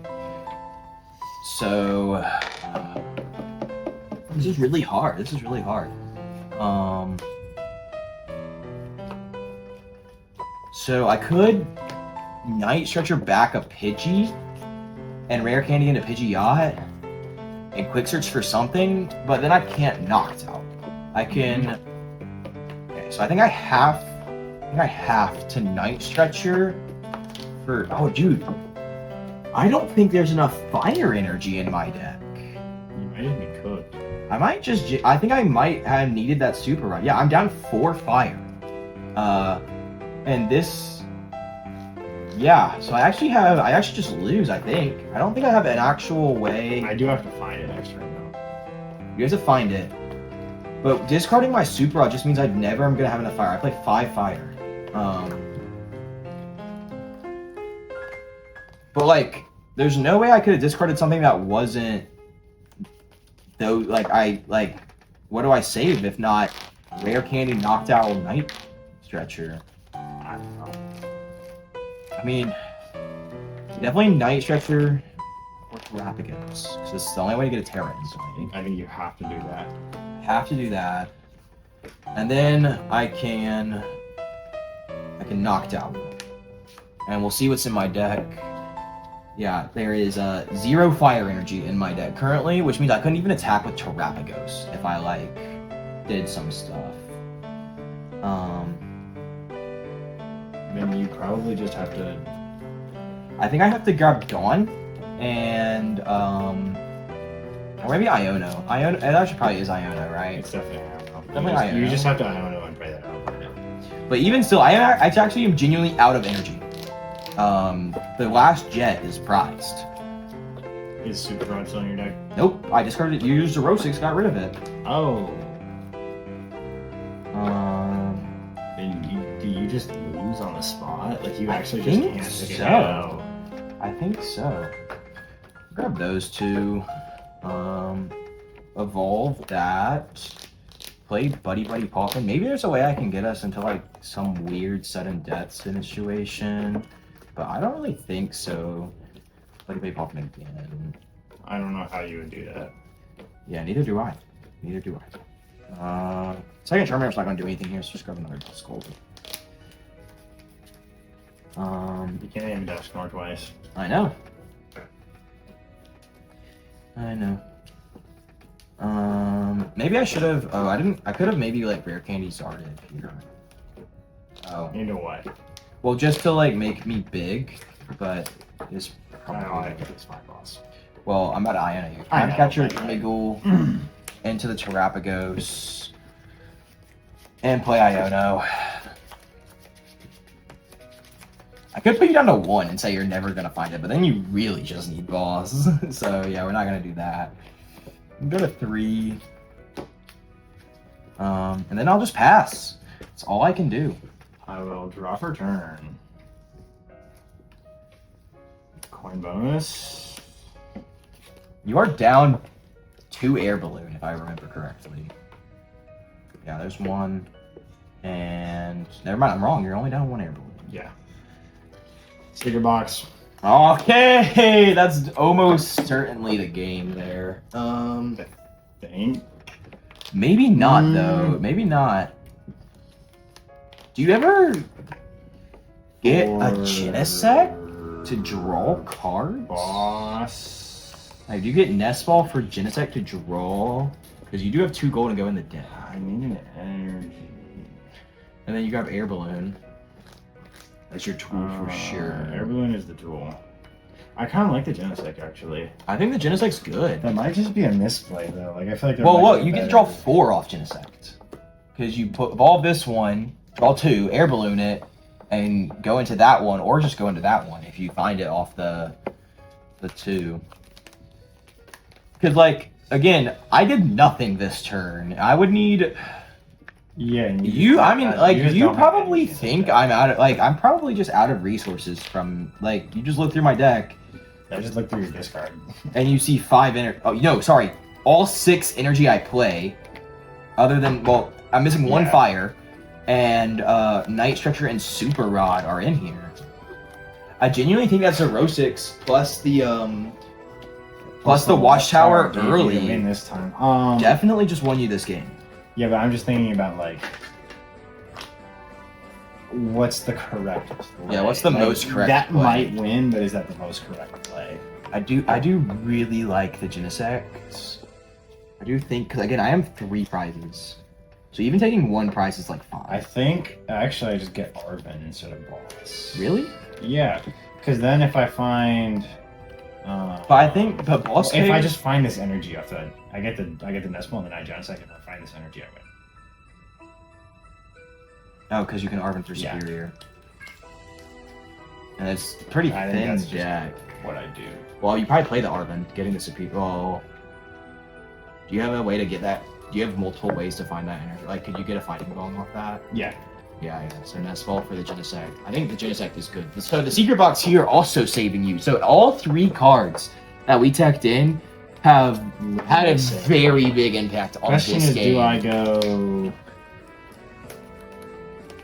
So this is really hard. So I could Night Stretcher back a Pidgey and Rare Candy into Pidgeot and Quick Search for something, but then I can't Noctowl. I can. Okay, so I think I have to Night Stretcher for. Oh, dude, I don't think there's enough Fire Energy in my deck. Maybe could. I might just. I think I might have needed that Super Rod. Yeah, I'm down 4 Fire. And this. Yeah, so I actually just lose, I think. I don't think I have an actual way. I do have to find it next turn, though. You have to find it. But discarding my Super Rod just means I never am going to have enough Fire. I play 5 Fire. But, like, there's no way I could have discarded something that wasn't... Though, like, what do I save if not Rare Candy, Noctowl, Night Stretcher? I don't know. I mean, definitely Night Stretcher or Terrapagos, because it's the only way to get a Tera instantly. I think you have to do that. Have to do that. And then I can Noctowl. And we'll see what's in my deck. Yeah, there is 0 Fire Energy in my deck currently, which means I couldn't even attack with Terrapagos if I, like, did some stuff. Then you probably just have to. I think I have to grab Dawn and or maybe Iono. Iono, it actually probably is Iono, right? It's definitely Iono. Definitely You Iono. just have to Iono and play that out. But even still, I actually am genuinely out of energy. The last jet is prized. Is Super Rod still in your deck? Nope, I discarded it. You used Xerosic, got rid of it. Oh. Um, Do you just lose on the spot? Like you I actually just think can't figure so. it out. I think so. Grab those two. Evolve that. Play Buddy-Buddy Poffin. Maybe there's a way I can get us into like some weird sudden death situation, but I don't really think so. Buddy-Buddy Poffin again. I don't know how you would do that. Yeah, neither do I. Neither do I. Second Charmander's not gonna do anything here, so just grab another Skull. You can't even dash more twice. I know. I know. Maybe I should have. Oh, I didn't. I could have maybe like rare candy zarded here. Oh. Into what? Well, just to like make me big, but it's I don't probably. think it's my boss. Well, I'm about to Iona you. I Time know, catcher I know. Gimmighoul into the Terrapagos and play Iono. I could put you down to 1 and say you're never gonna find it, but then you really just need boss. So yeah, we're not gonna do that. Go to 3. And then I'll just pass. That's all I can do. I will draw for turn. Coin bonus. You are down 2 Air Balloon, if I remember correctly. Yeah, there's 1. And never mind, I'm wrong. You're only down 1 Air Balloon. Yeah. Secret box. Okay, that's almost certainly the game there. Thing. Maybe not though. Maybe not. Do you ever get a Genesect to draw cards? Boss. Like, do you get Nest Ball for Genesect to draw? Because you do have 2 Gholdengo in the deck. I need an energy. And then you grab Air Balloon. That's your tool for sure. Air Balloon is the tool. I kind of like the Genesect actually. I think the Genesect's good. That might just be a misplay though. Like I feel like. Well, look, you get to draw 4 off Genesect. Because you evolve this one, draw 2, Air Balloon it, and go into that one, or just go into that one if you find it off the 2. Because, like, again, I did nothing this turn. I would need... Yeah, You, I mean, like, just you don't have probably anything think like I'm out of... Like, I'm probably just out of resources from... Like, you just look through my deck, I just looked through your discard. and you see 5 energy... Oh, no, sorry. All 6 energy I play, other than... Well, I'm missing 1 Yeah. fire, and Night Stretcher and Super Rod are in here. I genuinely think that's Xerosic plus the Watchtower gave you early. the win this time. Definitely just won you this game. Yeah, but I'm just thinking about like, what's the correct play? Yeah, what's the most correct That play? might win, but is that the most correct play? I do really like the Genesect. I do think, because again, I have 3 prizes. So even taking 1 prize is like 5. I think actually I just get Arven instead of boss. Really? Yeah, because then if I find. But I think the boss if I cave- just find this energy off the, I get the Nest Ball and the Night Genesect, and if I find this energy, I win. Oh, because you can Arven through Yeah. Superior. And it's pretty I think thin that's just deck. what I do. Well, you probably play the Arven, getting the Superior. Well, do you have a way to get that? Do you have multiple ways to find that energy? Like, could you get a Fighting Gong off that? Yeah. Yeah. So Nest Ball for the Genesect. I think the Genesect is good. So the Secret Box here also saving you. So all 3 cards that we teched in have had a very big impact on Question this is, game. do I go?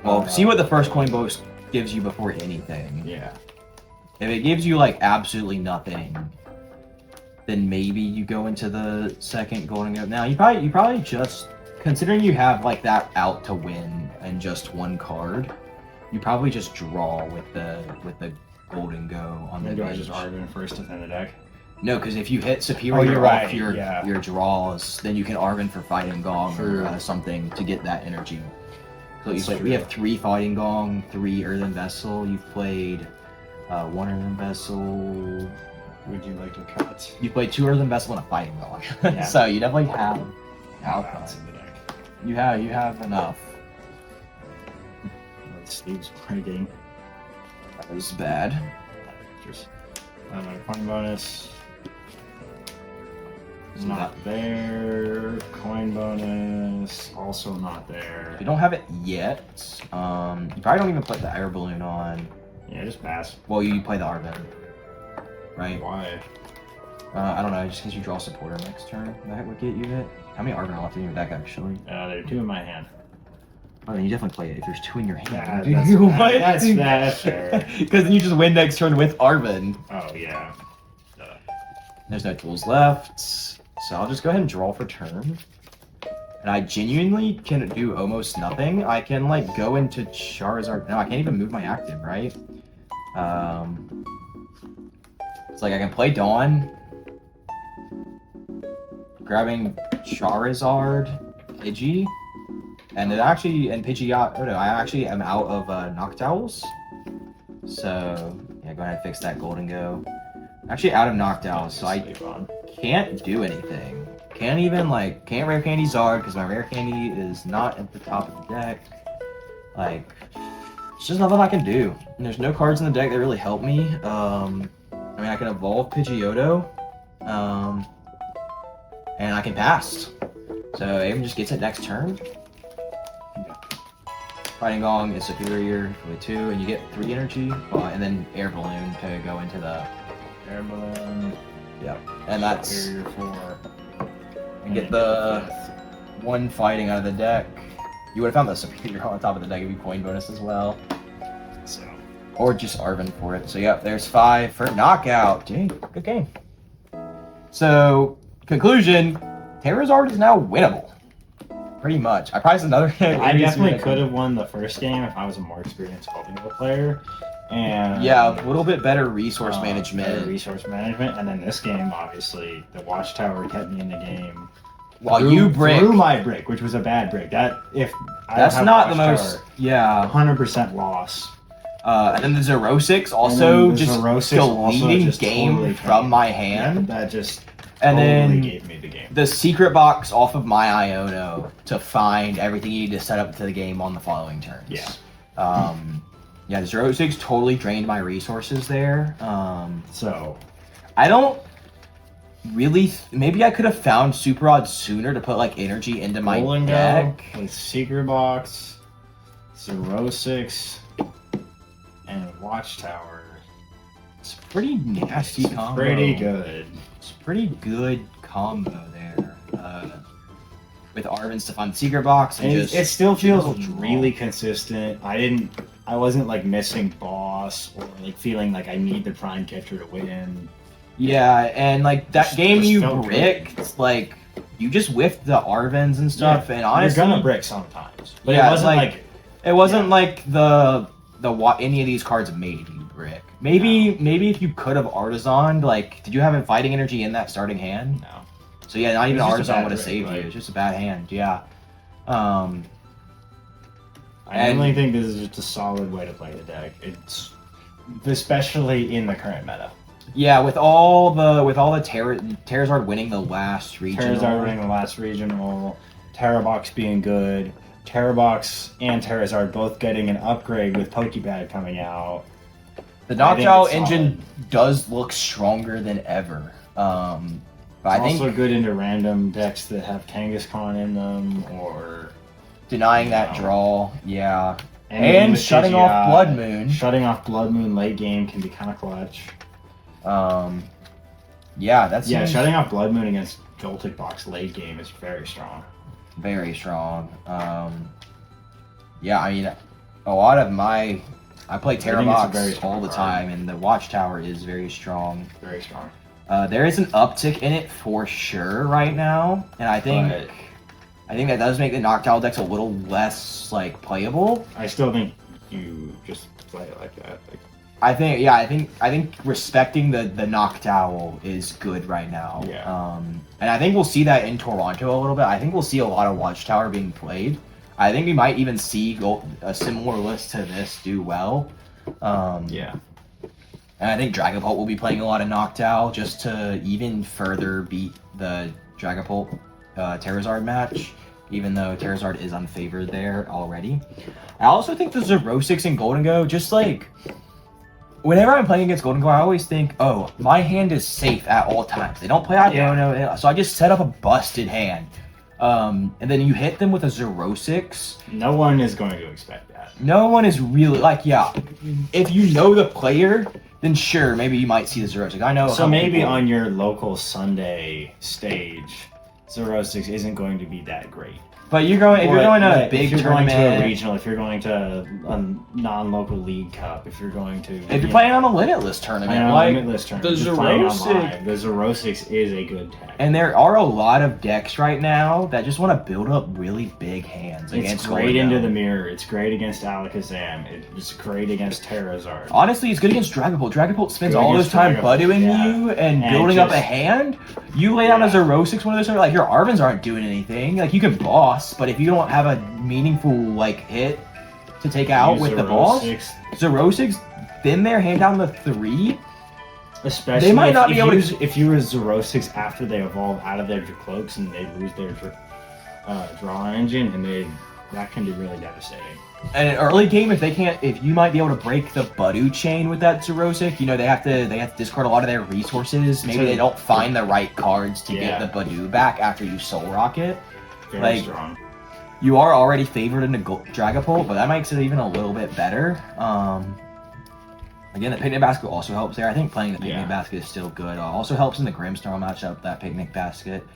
Well, see what the first coin box gives you before anything. Yeah. If it gives you like absolutely nothing, then maybe you go into the second Gholdengo. Now you probably just, considering you have like that out to win and just 1 card, you probably just draw with the Gholdengo on the Do I bench. just Arven first to thin the deck? No, because if you hit Oh, Superior you're off right, your yeah. draws, then you can Arven for Fighting Gong True. or something to get that energy. So you That's played, true. we have 3 Fighting Gong, 3 Earthen Vessel. You've played 1 Earthen Vessel. Would you like to cut? You played 2 Earthen Vessel and a Fighting Gong. Yeah. So you definitely have Balance in the deck. You have enough. Steve's writing. That was bad. Just my coin bonus. So Not there. Coin bonus. Also not there. You don't have it yet. You probably don't even put the Air Balloon on. Yeah, just pass. Well, you play the Arven, right? Why? I don't know. Just because you draw supporter next turn, that would get you it. How many Arven are left in your deck actually? There are 2 in my hand. Oh, then you definitely play it if there's 2 in your hand. That's fair. Because then you just win next turn with Arven. Oh yeah. There's no tools left, so I'll just go ahead and draw for turn. And I genuinely can do almost nothing. I can like go into Charizard. No, I can't even move my active, right? It's like I can play Dawn, grabbing Charizard, Pidgey, and it actually Pidgeot. Oh no, I actually am out of Noctowls. So yeah, go ahead and fix that Gholdengo. Actually out of Noctowls, so I can't do anything. Can't rare candy Zard because my rare candy is not at the top of the deck. Like, it's just nothing I can do. And there's no cards in the deck that really help me. I mean, I can evolve Pidgeotto, and I can pass. So Abram just gets it next turn. Fighting Gong is superior with 2, and you get 3 energy, and then Air Balloon to go into the Air Balloon. Yep, and that's Superior 4. and get the 1 fighting out of the deck. You would have found the superior on top of the deck if you coin bonus as well. So. Or just Arven for it. So yep, there's 5 for knockout. Dang, good game. So, conclusion, Charizard is now winnable. Pretty much. I priced another I definitely could have won the first game if I was a more experienced Gholdengo player. And yeah, a little bit better resource management. And then this game, obviously, the Watchtower kept me in the game. While you brick. Through my brick, which was a bad brick. That's not the most. Yeah. 100% loss. And then the Xerosic also just deleting game totally from my hand. Yeah, that just and totally then gave me the game. The secret box off of my Iono to find everything you need to set up to the game on the following turns. Yeah. Yeah, the Xerosic totally drained my resources there. So I don't really. Maybe I could have found Super Odd sooner to put like energy into my deck. With Secret Box, Xerosic, and Watchtower. It's pretty nasty combo. Pretty good. It's pretty good combo there. With Arven's to find Secret Box and just it still feels really consistent. I wasn't like missing boss or like feeling like I need the prime catcher to win. Yeah, and like that game you felt bricked, like you just whiffed the Arvens and stuff, and honestly, you're gonna brick sometimes. But yeah, it wasn't like it wasn't like the any of these cards made you brick. Maybe if you could have Artazon, like, did you have a fighting energy in that starting hand? No. So yeah, not even It was just a Artazon bad would have brick, saved you. right? It's just a bad hand. Yeah. I only think this is just a solid way to play the deck. It's especially in the current meta. Yeah, with all the Terrazard winning the last regional. Terrazard winning the last regional, Tera Box being good, Tera Box and Terrazard both getting an upgrade with Pokebad coming out. The Noctowl engine does look stronger than ever. But I think also good into random decks that have Kangaskhan in them, or denying that draw, yeah. And shutting off Blood Moon. Shutting off Blood Moon late game can be kind of clutch. Yeah, that's shutting off Blood Moon against Joltik Box late game is very strong. Very strong. Yeah, I mean, a lot of I play Tera Box all the time, and the Watchtower is very strong. Very strong. There is an uptick in it for sure right now, and I think that does make the Noctowl decks a little less like playable. I still think you just play it like that. I think respecting the Noctowl is good right now. Yeah. And I think we'll see that in Toronto a little bit. I think we'll see a lot of Watchtower being played. I think we might even see a similar list to this do well. Yeah. And I think Dragapult will be playing a lot of Noctowl just to even further beat the Dragapult Terrazard match, even though Terrazard is unfavored there already. I also think the Xerosic and Gholdengo, just like, whenever I'm playing against Gholdengo, I always think, oh, my hand is safe at all times. They don't play Iono, so I just set up a busted hand. And then you hit them with a Xerosic. No one is going to expect that. No one is really, like, yeah, if you know the player, then sure, maybe you might see the Xerosic. I know. So maybe on your local Sunday stage, Xerosic isn't going to be that great. But you're going, if you're going to a big tournament, going to a regional, if you're going to a non-local league cup, if you're going to, if you're playing on a Limitless tournament, the Xerosic is a good tech. And there are a lot of decks right now that just want to build up really big hands against It's great into the mirror. It's great against Alakazam. It's great against Terrazard. Honestly, it's good against Dragapult. Dragapult spends all this time buddying you and building up a hand. You lay down a Xerosic, one of those, like, your Arvens aren't doing anything. Like, you can boss, but if you don't have a meaningful, like, hit to take out with the boss, Xerosic's been there, hand down the 3. Especially they might not be able to. If you were Xerosic after they evolve out of their cloaks and they lose their draw engine, and that can be really devastating. And in early game, if you might be able to break the Budu chain with that Xerosic, you know, they have to discard a lot of their resources. Maybe they don't find the right cards to get the Budu back after you Solrock it. Very strong. You are already favored in the Dragapult, but that makes it even a little bit better. Again, the Picnic Basket also helps there. I think playing the Picnic Basket is still good. Also helps in the Grimmsnarl matchup, that Picnic Basket.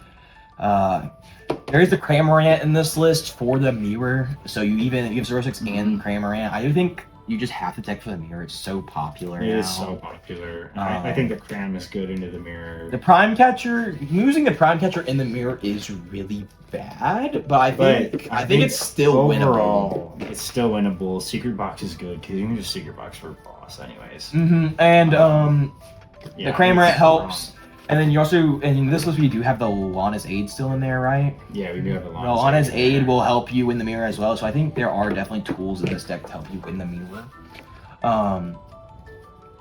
There is the Cramorant in this list for the mirror, so you have Xerosic and Cramorant. I do think you just have to tech for the mirror. It's so popular now. It is so popular. I think the Cram is good into the mirror. The Prime Catcher, using the Prime Catcher in the mirror is really bad, but I think it's still overall, winnable. It's still winnable. Secret Box is good because you can just Secret Box for boss anyways. And the Cramorant helps. And then you also, in this list, we do have the Lana's Aid still in there, right? Yeah, we do have the Lana's Aid will help you in the mirror as well. So I think there are definitely tools in this deck to help you win the mirror. And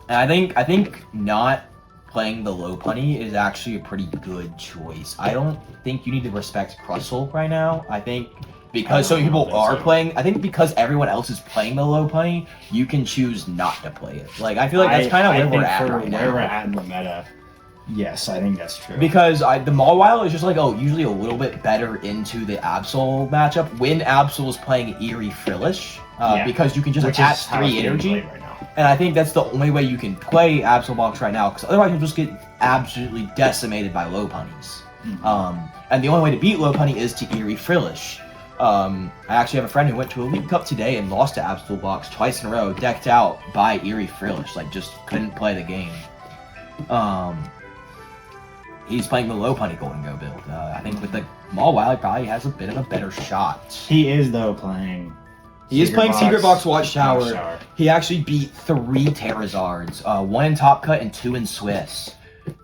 I think not playing the Lopunny is actually a pretty good choice. I don't think you need to respect Crustle right now. I think because so many people are playing, I think because everyone else is playing the Lopunny, you can choose not to play it. Like, I feel like that's kind of where we're at right now. Where we're at in the meta. Yes, I think that's true. Because the Mawile is just like, usually a little bit better into the Absol matchup when Absol is playing Eerie Frillish, because you can just attach 3 energy. Right now. And I think that's the only way you can play Absol Box right now, because otherwise you'll just get absolutely decimated by Lopunnies. And the only way to beat Lopunny is to Eerie Frillish. I actually have a friend who went to a League Cup today and lost to Absol Box twice in a row, decked out by Eerie Frillish, like just couldn't play the game. He's playing the Lopunny Gholdengo build. I think with the Mawile, he probably has a bit of a better shot. He is, though, playing... He is playing Secret Box Watchtower. He actually beat 3 Terrazards, 1 in Top Cut and 2 in Swiss,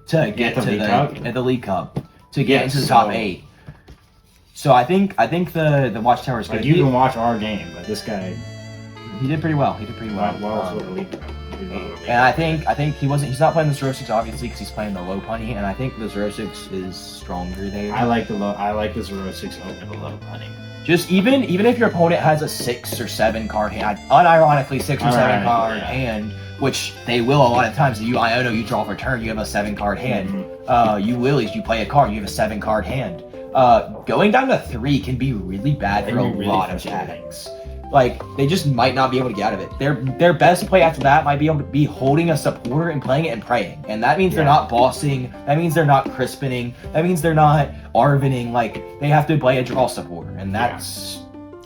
to get to the League Cup, to get into the top 8. So I think the Watchtower is good. Like, you can watch our game, but this guy... He did pretty well. Well, for the League Cup. And I think he's not playing the Xerosic obviously because he's playing the Lopunny, and I think the Xerosic is stronger there. I like the Xerosic over the Lopunny. Just even if your opponent has a 6 or 7 card hand, unironically 6 or 7 card hand, which they will a lot of times. You draw for turn, you have a 7 card hand. You Willies, you play a card, you have a 7 card hand. Going down to 3 can be really bad for a lot of decks. Like, they just might not be able to get out of it. Their best play after that might be able to be holding a supporter and playing it and praying. And that means they're not bossing, that means they're not crispening, that means they're not Arvening. Like, they have to play a draw supporter, and that's...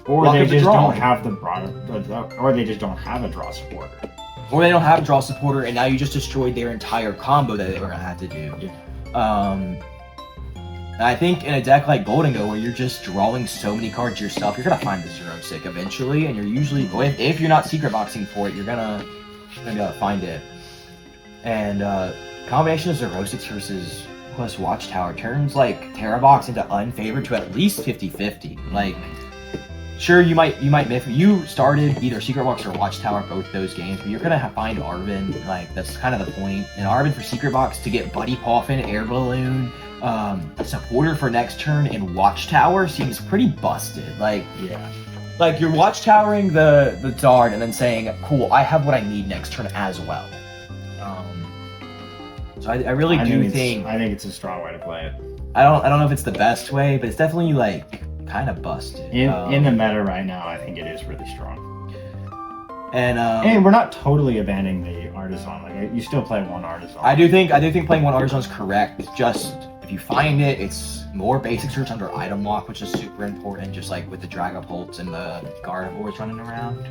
Or they just don't have or they just don't have a draw supporter. Or they don't have a draw supporter, and now you just destroyed their entire combo that they were going to have to do. And I think in a deck like Gholdengo, where you're just drawing so many cards yourself, you're going to find the Xerosic eventually, and you're usually, if you're not secret boxing for it, you're gonna be able to find it. And combination of Xerosic versus plus Watchtower turns like Tera Box into unfavored to at least 50-50. Like, sure, you might miss. You started either Secret Box or Watchtower, both those games, but you're gonna find Arven. Like that's kind of the point. And Arven for Secret Box to get Buddy Poffin, Air Balloon, supporter for next turn, and Watchtower seems pretty busted. Like Yeah. like you're Watchtowering the zard and then saying, "Cool, I have what I need next turn as well." So I really do think I think it's a strong way to play it. I don't know if it's the best way, but it's definitely like kind of busted. In the meta right now, I think it is really strong. And we're not totally abandoning the Artazon. Like you still play one Artazon. I do think playing one Artazon is correct. It's just if you find it, it's more basic search under item lock, which is super important. Just like with the Dragapults and the Gardevoirs running around.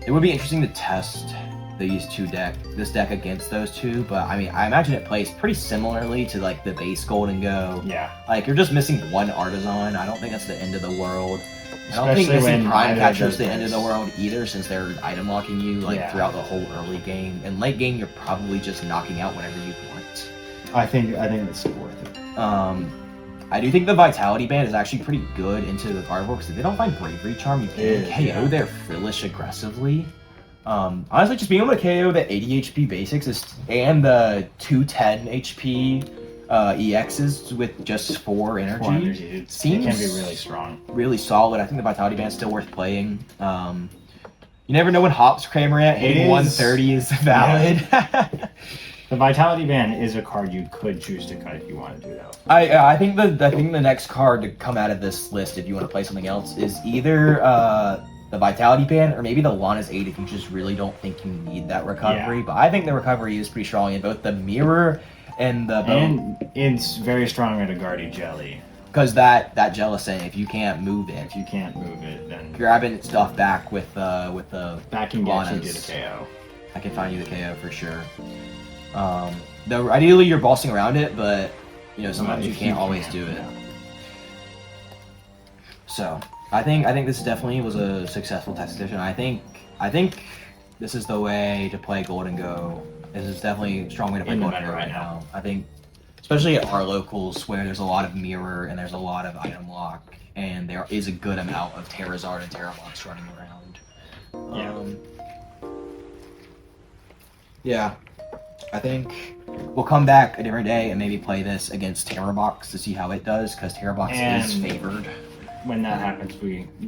It would be interesting to test this deck against those two, but I mean, I imagine it plays pretty similarly to like the base Gholdengo. Yeah. Like you're just missing one Artazon. I don't think that's the end of the world. I don't Especially think missing when Prime either Catcher of is the those end of the world either, since they're item locking you like throughout the whole early game. And late game, you're probably just knocking out whatever you want. I think it's worth it. I do think the Vitality Band is actually pretty good into the Gardevoir because if they don't find Bravery Charm, you can KO their Frillish aggressively. Honestly, just being able to KO the 80 HP basics and the 210 HP EXs with just 4 energy Seems can be really strong. Really solid. I think the Vitality Band is still worth playing. You never know when Hop's Cramorant hitting 130 is valid. Yeah. The Vitality Band is a card you could choose to cut if you want to do that. I think the next card to come out of this list, if you want to play something else, is either the Vitality Band or maybe the Lana's 8 if you just really don't think you need that recovery. Yeah. But I think the recovery is pretty strong in both the Mirror and the Bone. And it's very strong at a Guardy Jelly. Because that gel is saying if you can't move it, then grabbing stuff back with the that can get you Lanas, to the KO. I can find you the KO for sure. Ideally you're bossing around it, but you know sometimes you can't always do it. Yeah. So I think this definitely was a successful test edition. I think this is the way to play Gholdengo. This is definitely a strong way to play Gholdengo right now. I think, especially at our locals where there's a lot of mirror and there's a lot of item lock, and there is a good amount of Terrazard and Terrabox running around. Yeah, I think we'll come back a different day and maybe play this against Terrabox to see how it does, because Terrabox is favored. When that happens,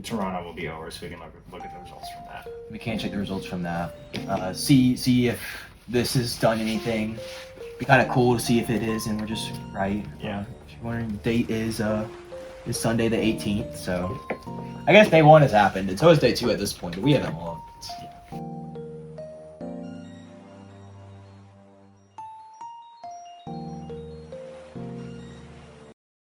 Toronto will be over, so we can look at the results from that. We can check the results from that. See if this has done anything. Be kind of cool to see if it is, and we're just right. Yeah. If you're wondering, the date is Sunday the 18th. So I guess day 1 has happened, and so is day 2 at this point. But we haven't long.